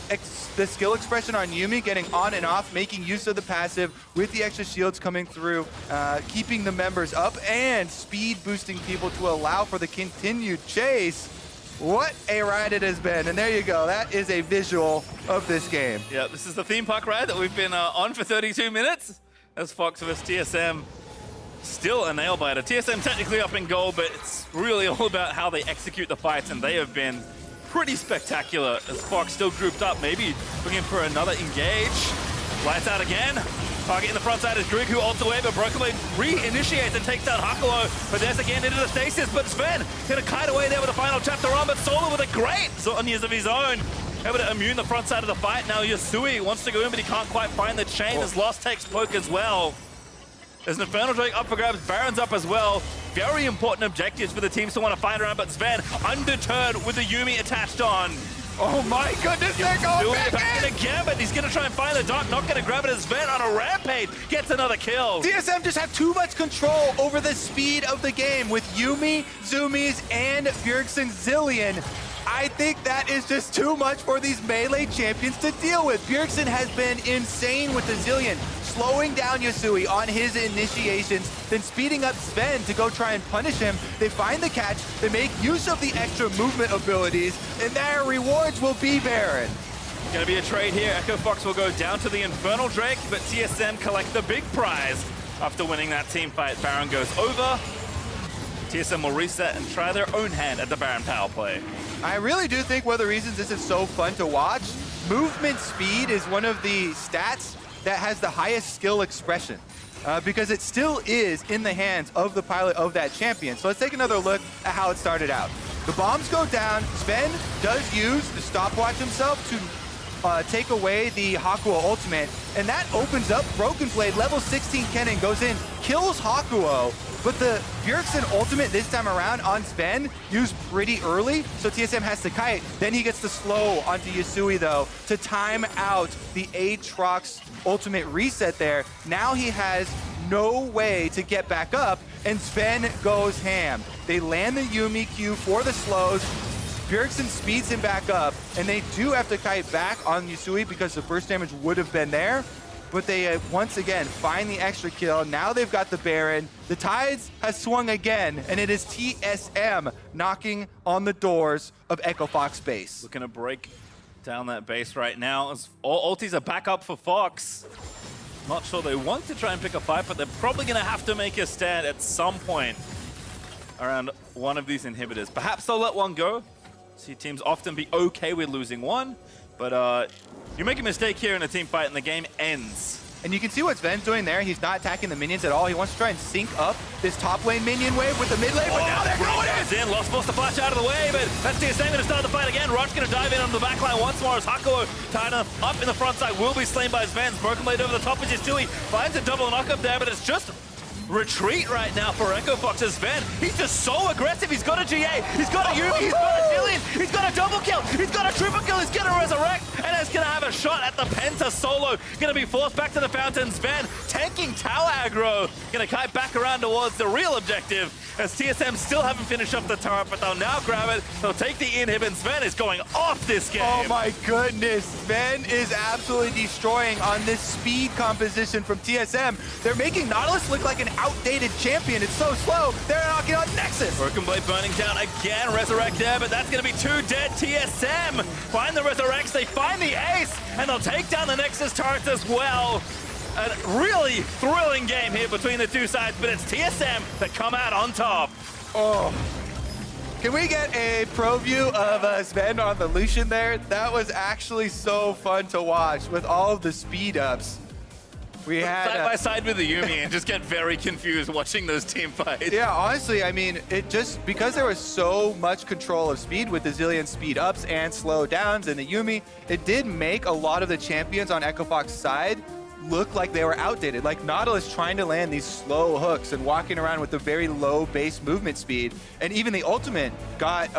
the skill expression on Yuumi, getting on and off, making use of the passive with the extra shields coming through, keeping the members up and speed boosting people to allow for the continued chase. What a ride it has been. And there you go. That is a visual of this game. Yeah, this is the theme park ride that we've been on for 32 minutes. As Fox vs TSM, still a nail-biter. TSM technically up in goal, but it's really all about how they execute the fights, and they have been pretty spectacular as Fox still grouped up, maybe looking for another engage. Lights out again. Target in the front side is Grig, who ults away, but Broken Blade re-initiates and takes down Hakuo. But there's again into the stasis, but Sven gonna kite away there with the final chapter on, but Solo with a great Zonyas of his own. Able to immune the front side of the fight. Now Yasui wants to go in, but he can't quite find the chain as Lost takes poke as well. There's an Infernal Drake up for grabs, Baron's up as well. Very important objectives for the teams to want to fight around, but Sven undeterred with the Yuumi attached on. Oh my goodness, they're going back in again, but he's gonna try and find the dot, not gonna grab it as Sven on a rampage gets another kill. TSM just have too much control over the speed of the game with Yuumi, Zoomies, and Bjergsen Zillion. I think that is just too much for these melee champions to deal with. Bjergsen has been insane with the Zillion, slowing down Yasui on his initiations, then speeding up Sven to go try and punish him. They find the catch, they make use of the extra movement abilities, and their rewards will be Baron. Gonna be a trade here. Echo Fox will go down to the Infernal Drake, but TSM collect the big prize. After winning that team fight, Baron goes over. TSM will reset and try their own hand at the Baron power play. I really do think one of the reasons this is so fun to watch, movement speed is one of the stats that has the highest skill expression because it still is in the hands of the pilot of that champion. So let's take another look at how it started out. The bombs go down. Sven does use the stopwatch himself to take away the Hakuo ultimate, and that opens up Broken Blade. Level 16 Kennen goes in, kills Hakuo, but the Bjergsen ultimate this time around on Sven used pretty early, so TSM has to kite. Then he gets the slow onto Yasui, though, to time out the Aatrox ultimate reset there. Now he has no way to get back up, and Sven goes ham. They land the Yuumi Q for the slows. Bjergsen speeds him back up, and they do have to kite back on Yasui because the burst damage would have been there. But they once again find the extra kill. Now they've got the Baron. The tides has swung again, and it is TSM knocking on the doors of Echo Fox base. Looking to break down that base right now as all ultis are back up for Fox. Not sure they want to try and pick a fight, but they're probably going to have to make a stand at some point around one of these inhibitors. Perhaps they'll let one go. See teams often be okay with losing one, but you make a mistake here in a team fight and the game ends. And you can see what Sven's doing there. He's not attacking the minions at all. He wants to try and sync up this top lane minion wave with the mid lane, but now they're going in! Lost forced to flash out of the way, but that's TSM going to start the fight again. Rock's going to dive in on the back line once more as Hakuo tied up in the front side, will be slain by Sven. Broken Blade over the top, which is Tui. Finds a double knock-up there, but it's just retreat right now for Echo Fox's Sven. He's just so aggressive. He's got a GA, he's got a Yuumi, he's got a Jillian, he's got a double kill, he's got a triple kill, he's gonna resurrect, and is gonna have a shot at the Penta solo. Gonna be forced back to the fountain. Sven tanking tower aggro. Gonna kite back around towards the real objective as TSM still haven't finished up the turret, but they'll now grab it. They'll take the inhib, and Sven is going off this game. Oh my goodness, Sven is absolutely destroying on this speed composition from TSM. They're making Nautilus look like an outdated champion. It's so slow. They're knocking on Nexus. Broken Blade burning down again. Resurrect there, but that's going to be 2 dead. TSM find the Resurrects. They find the ace, and they'll take down the Nexus turrets as well. A really thrilling game here between the two sides, but it's TSM that come out on top. Oh. Can we get a pro view of Sven on the Lucian there? That was actually so fun to watch with all of the speed ups. We had side by side with the Yuumi and just get very confused watching those team fights. Yeah, honestly, I mean, it just, because there was so much control of speed with the zillion speed ups and slow downs and the Yuumi, it did make a lot of the champions on Echo Fox's side look like they were outdated. Like Nautilus trying to land these slow hooks and walking around with a very low base movement speed. And even the ultimate got,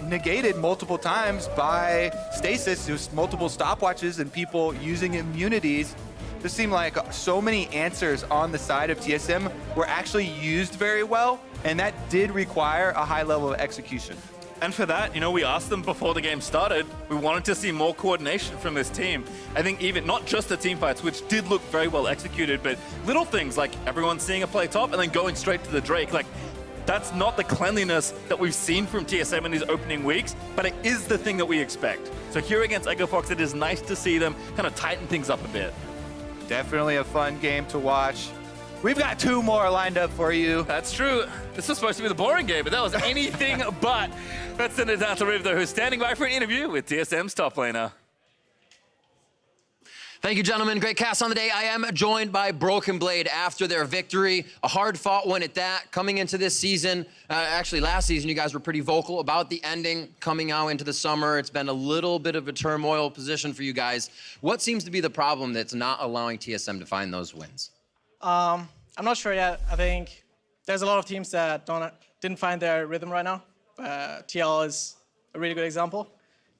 negated multiple times by Stasis, just multiple stopwatches and people using immunities. This seemed like so many answers on the side of TSM were actually used very well, and that did require a high level of execution. And for that, we asked them before the game started, we wanted to see more coordination from this team. I think even not just the team fights, which did look very well executed, but little things like everyone seeing a play top and then going straight to the Drake. Like, that's not the cleanliness that we've seen from TSM in these opening weeks, but it is the thing that we expect. So here against Echo Fox, it is nice to see them kind of tighten things up a bit. Definitely a fun game to watch. We've got 2 more lined up for you. That's true. This was supposed to be the boring game, but that was anything but. Let's send it down to Riv, though, who's standing by for an interview with TSM's top laner. Thank you, gentlemen. Great cast on the day. I am joined by Broken Blade after their victory. A hard-fought one at that. Coming into this season, actually last season, you guys were pretty vocal about the ending coming out into the summer. It's been a little bit of a turmoil position for you guys. What seems to be the problem that's not allowing TSM to find those wins? I'm not sure yet. I think there's a lot of teams that didn't find their rhythm right now. TL is a really good example.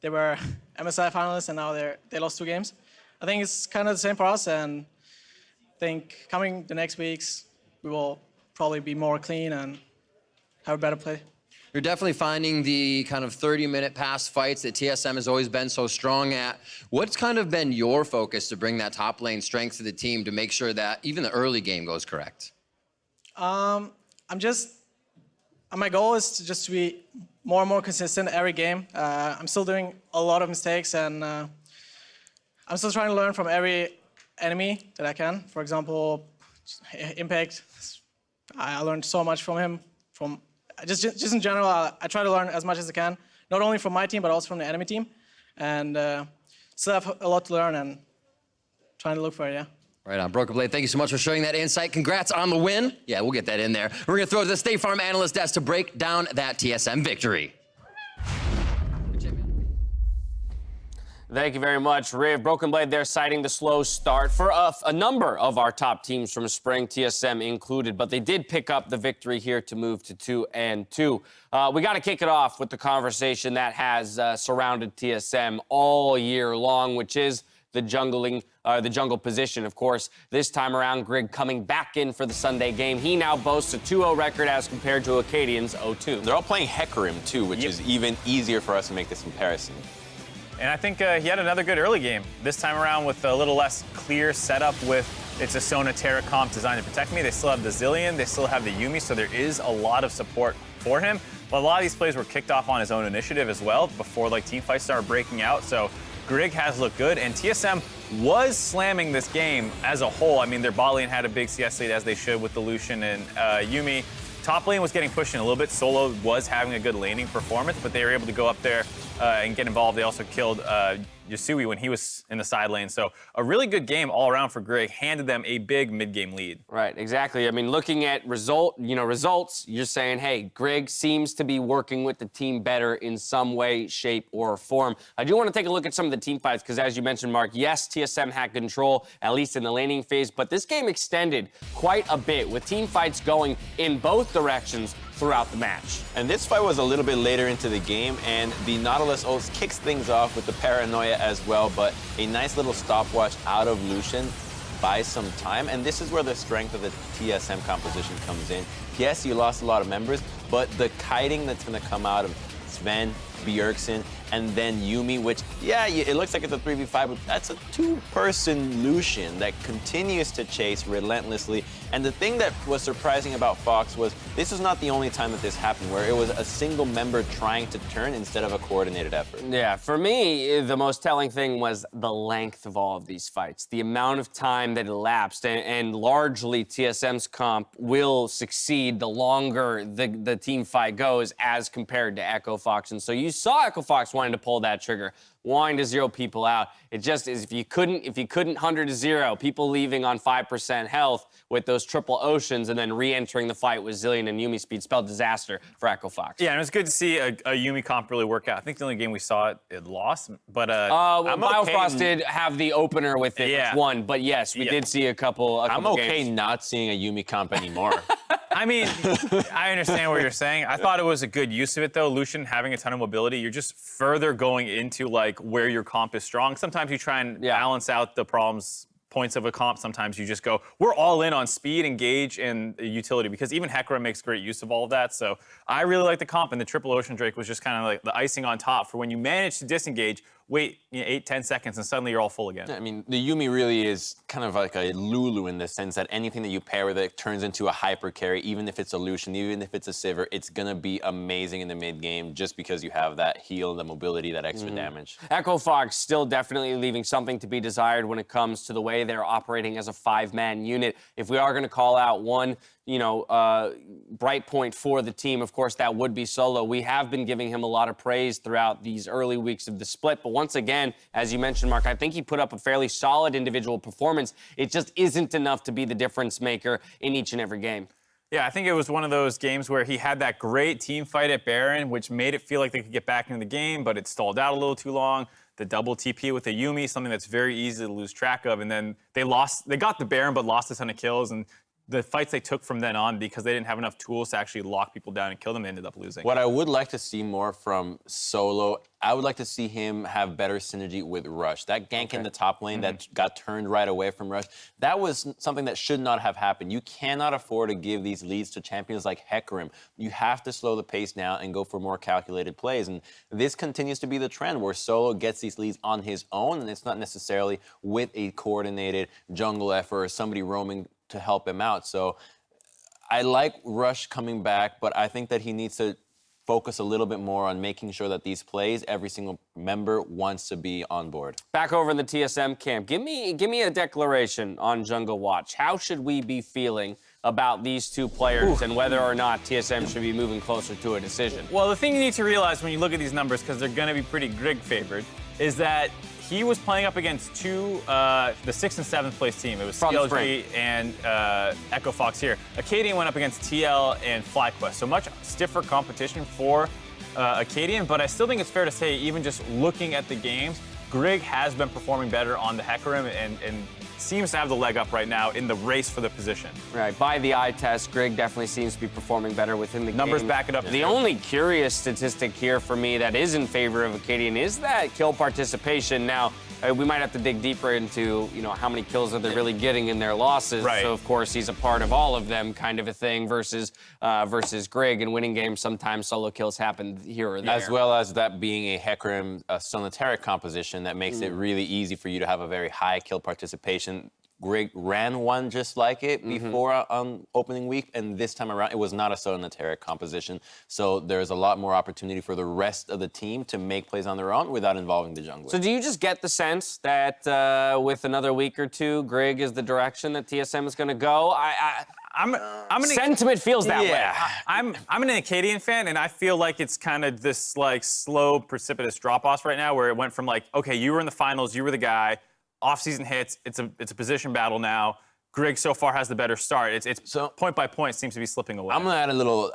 They were MSI finalists, and now they lost 2 games. I think it's kind of the same for us, and I think coming the next weeks, we will probably be more clean and have a better play. You're definitely finding the kind of 30-minute pass fights that TSM has always been so strong at. What's kind of been your focus to bring that top lane strength to the team to make sure that even the early game goes correct? My goal is to be more and more consistent every game. I'm still doing a lot of mistakes, and I'm still trying to learn from every enemy that I can. For example, Impact. I learned so much from him. Just in general, I try to learn as much as I can, not only from my team, but also from the enemy team. And still have a lot to learn and trying to look for it, yeah. Right on. Broken Blade, thank you so much for sharing that insight. Congrats on the win. Yeah, we'll get that in there. We're going to throw it to the State Farm analyst desk to break down that TSM victory. Thank you very much, Riv. Broken Blade there citing the slow start for a number of our top teams from spring, TSM included, but they did pick up the victory here to move to 2-2. We got to kick it off with the conversation that has surrounded TSM all year long, which is the jungle position, of course. This time around, Grig coming back in for the Sunday game. He now boasts a 2-0 record as compared to Acadian's 0-2. They're all playing Hecarim, too, which is even easier for us to make this comparison. And I think he had another good early game. This time around with a little less clear setup with it's a Sona Terra comp designed to protect me. They still have the Zillion, they still have the Yuumi, so there is a lot of support for him. But a lot of these plays were kicked off on his own initiative as well before team fights started breaking out. So Grig has looked good, and TSM was slamming this game as a whole. I mean, their bot lane had a big CS lead, as they should, with the Lucian and Yuumi. Top lane was getting pushed in a little bit. Solo was having a good laning performance, but they were able to go up there and get involved. They also killed Yasui when he was in the side lane. So a really good game all around for Greg. Handed them a big mid-game lead. Right, exactly. I mean, looking at results, you're saying, hey, Greg seems to be working with the team better in some way, shape, or form. I do want to take a look at some of the team fights because, as you mentioned, Mark, yes, TSM had control, at least in the laning phase, but this game extended quite a bit with team fights going in both directions throughout the match. And this fight was a little bit later into the game, and the Nautilus Oaths kicks things off with the paranoia as well, but a nice little stopwatch out of Lucian buys some time, and this is where the strength of the TSM composition comes in. Yes, you lost a lot of members, but the kiting that's going to come out of Sven, Bjergsen, and then Yuumi, which, yeah, it looks like it's a 3v5, but that's a two-person Lucian that continues to chase relentlessly. And the thing that was surprising about Fox was this was not the only time that this happened, where it was a single member trying to turn instead of a coordinated effort. Yeah, for me, the most telling thing was the length of all of these fights, the amount of time that elapsed, and largely TSM's comp will succeed the longer the team fight goes as compared to Echo Fox. And so you saw Echo Fox wanting to pull that trigger, wanting to zero people out. It just is, if you couldn't 100 to 0, people leaving on 5% health with those triple oceans and then re-entering the fight with Zillion and Yuumi speed spelled disaster for Echo Fox. Yeah, and it was good to see a Yuumi comp really work out. I think the only game we saw it lost, but Biofrost did have the opener with it, which won, but yes, we did see a couple I'm okay games. not seeing a Yuumi comp anymore. I mean, I understand what you're saying. I thought it was a good use of it, though. Lucian having a ton of mobility, you're just further going into, like, where your comp is strong. Sometimes you try and balance out the points of a comp. Sometimes you just go, we're all in on speed, engage, and utility, because even Hecarim makes great use of all of that. So I really like the comp, and the triple Ocean Drake was just kind of like the icing on top for when you manage to disengage, wait 8-10 seconds, and suddenly you're all full again. I mean, the Yuumi really is kind of like a Lulu in the sense that anything that you pair with it turns into a hyper carry, even if it's a Lucian, even if it's a Sivir, it's going to be amazing in the mid game just because you have that heal, the mobility, that extra damage. Echo Fox still definitely leaving something to be desired when it comes to the way they're operating as a 5-man unit. If we are going to call out one, bright point for the team, of course, that would be Solo. We have been giving him a lot of praise throughout these early weeks of the split, but once again, as you mentioned, Mark, I think he put up a fairly solid individual performance. It just isn't enough to be the difference maker in each and every game. Yeah, I think it was one of those games where he had that great team fight at Baron, which made it feel like they could get back into the game, but it stalled out a little too long. The double TP with the Yuumi, something that's very easy to lose track of, and then they got the Baron, but lost a ton of kills, and the fights they took from then on, because they didn't have enough tools to actually lock people down and kill them, they ended up losing. What I would like to see more from Solo, I would like to see him have better synergy with Rush. That gank in the top lane that got turned right away from Rush, that was something that should not have happened. You cannot afford to give these leads to champions like Hecarim. You have to slow the pace down and go for more calculated plays. And this continues to be the trend where Solo gets these leads on his own, and it's not necessarily with a coordinated jungle effort or somebody roaming to help him out. So I like Rush coming back, but I think that he needs to focus a little bit more on making sure that these plays, every single member wants to be on board. Back over in the TSM camp, give me a declaration on Jungle Watch. How should we be feeling about these two players and whether or not TSM should be moving closer to a decision? Well, the thing you need to realize when you look at these numbers, because they're going to be pretty Grig favored, is that he was playing up against the 6th and 7th place team. It was CLG and Echo Fox here. Acadian went up against TL and FlyQuest, so much stiffer competition for Acadian, but I still think it's fair to say, even just looking at the games, Grig has been performing better on the Hecarim and seems to have the leg up right now in the race for the position. Right, by the eye test, Grig definitely seems to be performing better within the Numbers game. back it up. The only curious statistic here for me that is in favor of Acadian is that kill participation. Now, we might have to dig deeper into, how many kills are they really getting in their losses. Right. So, of course, he's a part of all of them kind of a thing versus Grig. In winning games, sometimes solo kills happen here or there. As well as that being a Hecarim Solitaric composition that makes it really easy for you to have a very high kill participation Greg ran one just like it before on opening week, and this time around, it was not a Solitaire composition. So there's a lot more opportunity for the rest of the team to make plays on their own without involving the jungler. So do you just get the sense that with another week or two, Greg is the direction that TSM is going to go? Sentiment feels that way. I'm an Acadian fan, and I feel like it's kind of this like slow, precipitous drop-off right now, where it went from like, okay, you were in the finals, you were the guy. Off-season hits, it's a position battle now. Greg so far has the better start. It's so point by point seems to be slipping away. I'm gonna add a little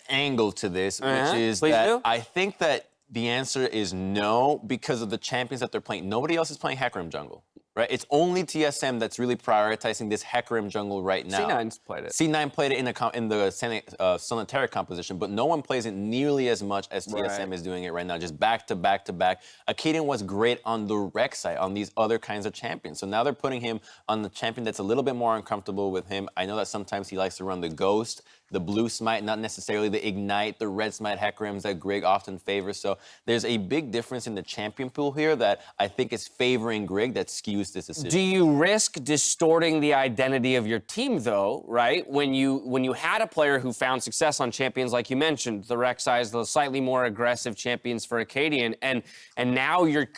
angle to this, which is that I think that the answer is no because of the champions that they're playing. Nobody else is playing Hecarim jungle, right? It's only TSM that's really prioritizing this Hecarim jungle right now. C9's played it. C9 played it in the Solitaire composition, but no one plays it nearly as much as TSM is doing it right now, just back to back to back. Acadian was great on the rec side, on these other kinds of champions. So now they're putting him on the champion that's a little bit more uncomfortable with him. I know that sometimes he likes to run the Ghost, the blue smite, not necessarily the ignite, the red smite Hecarims that Greg often favors. So there's a big difference in the champion pool here that I think is favoring Greg that skews this decision. Do you risk distorting the identity of your team, though, right? When you had a player who found success on champions, like you mentioned, the Rek'Sais, the slightly more aggressive champions for Acadian, and now you're,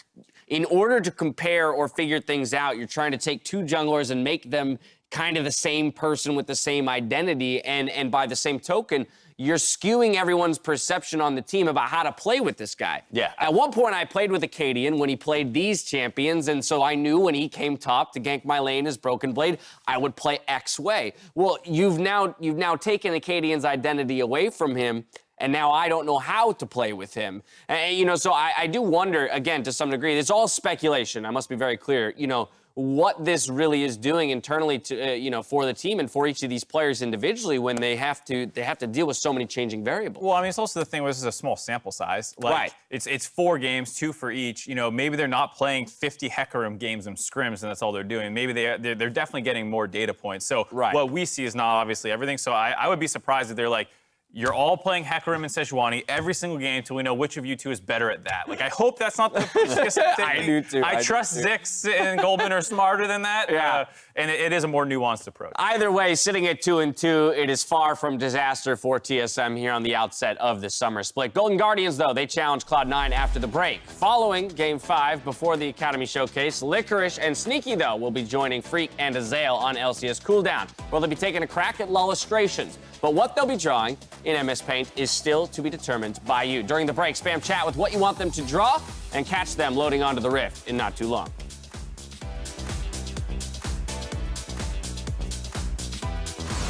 in order to compare or figure things out, you're trying to take two junglers and make them kind of the same person with the same identity, and by the same token, you're skewing everyone's perception on the team about how to play with this guy. Yeah. At one point, I played with Acadian when he played these champions, and so I knew when he came top to gank my lane as Broken Blade, I would play X way. Well, you've now taken Acadian's identity away from him, and now I don't know how to play with him. And, so I do wonder, again, to some degree, it's all speculation. I must be very clear, what this really is doing internally to, for the team and for each of these players individually when they have to deal with so many changing variables. Well, I mean, it's also the thing where this is a small sample size. Like, right. It's 4 games, 2 for each. Maybe they're not playing 50 Hecarim games and scrims, and that's all they're doing. Maybe they're definitely getting more data points. So what we see is not obviously everything. So I would be surprised if they're like, you're all playing Hecarim and Sejuani every single game until we know which of you two is better at that. Like, I hope that's not the I do too. I trust Zix and Goldman are smarter than that. Yeah. And it is a more nuanced approach. Either way, sitting at 2-2, it is far from disaster for TSM here on the outset of the summer split. Golden Guardians, though, they challenge Cloud9 after the break. Following Game 5 before the Academy Showcase, Licorice and Sneaky, though, will be joining Freak and Azael on LCS Cooldown, where they'll be taking a crack at Lullustrations. But what they'll be drawing in MS Paint is still to be determined by you. During the break, spam chat with what you want them to draw and catch them loading onto the Rift in not too long.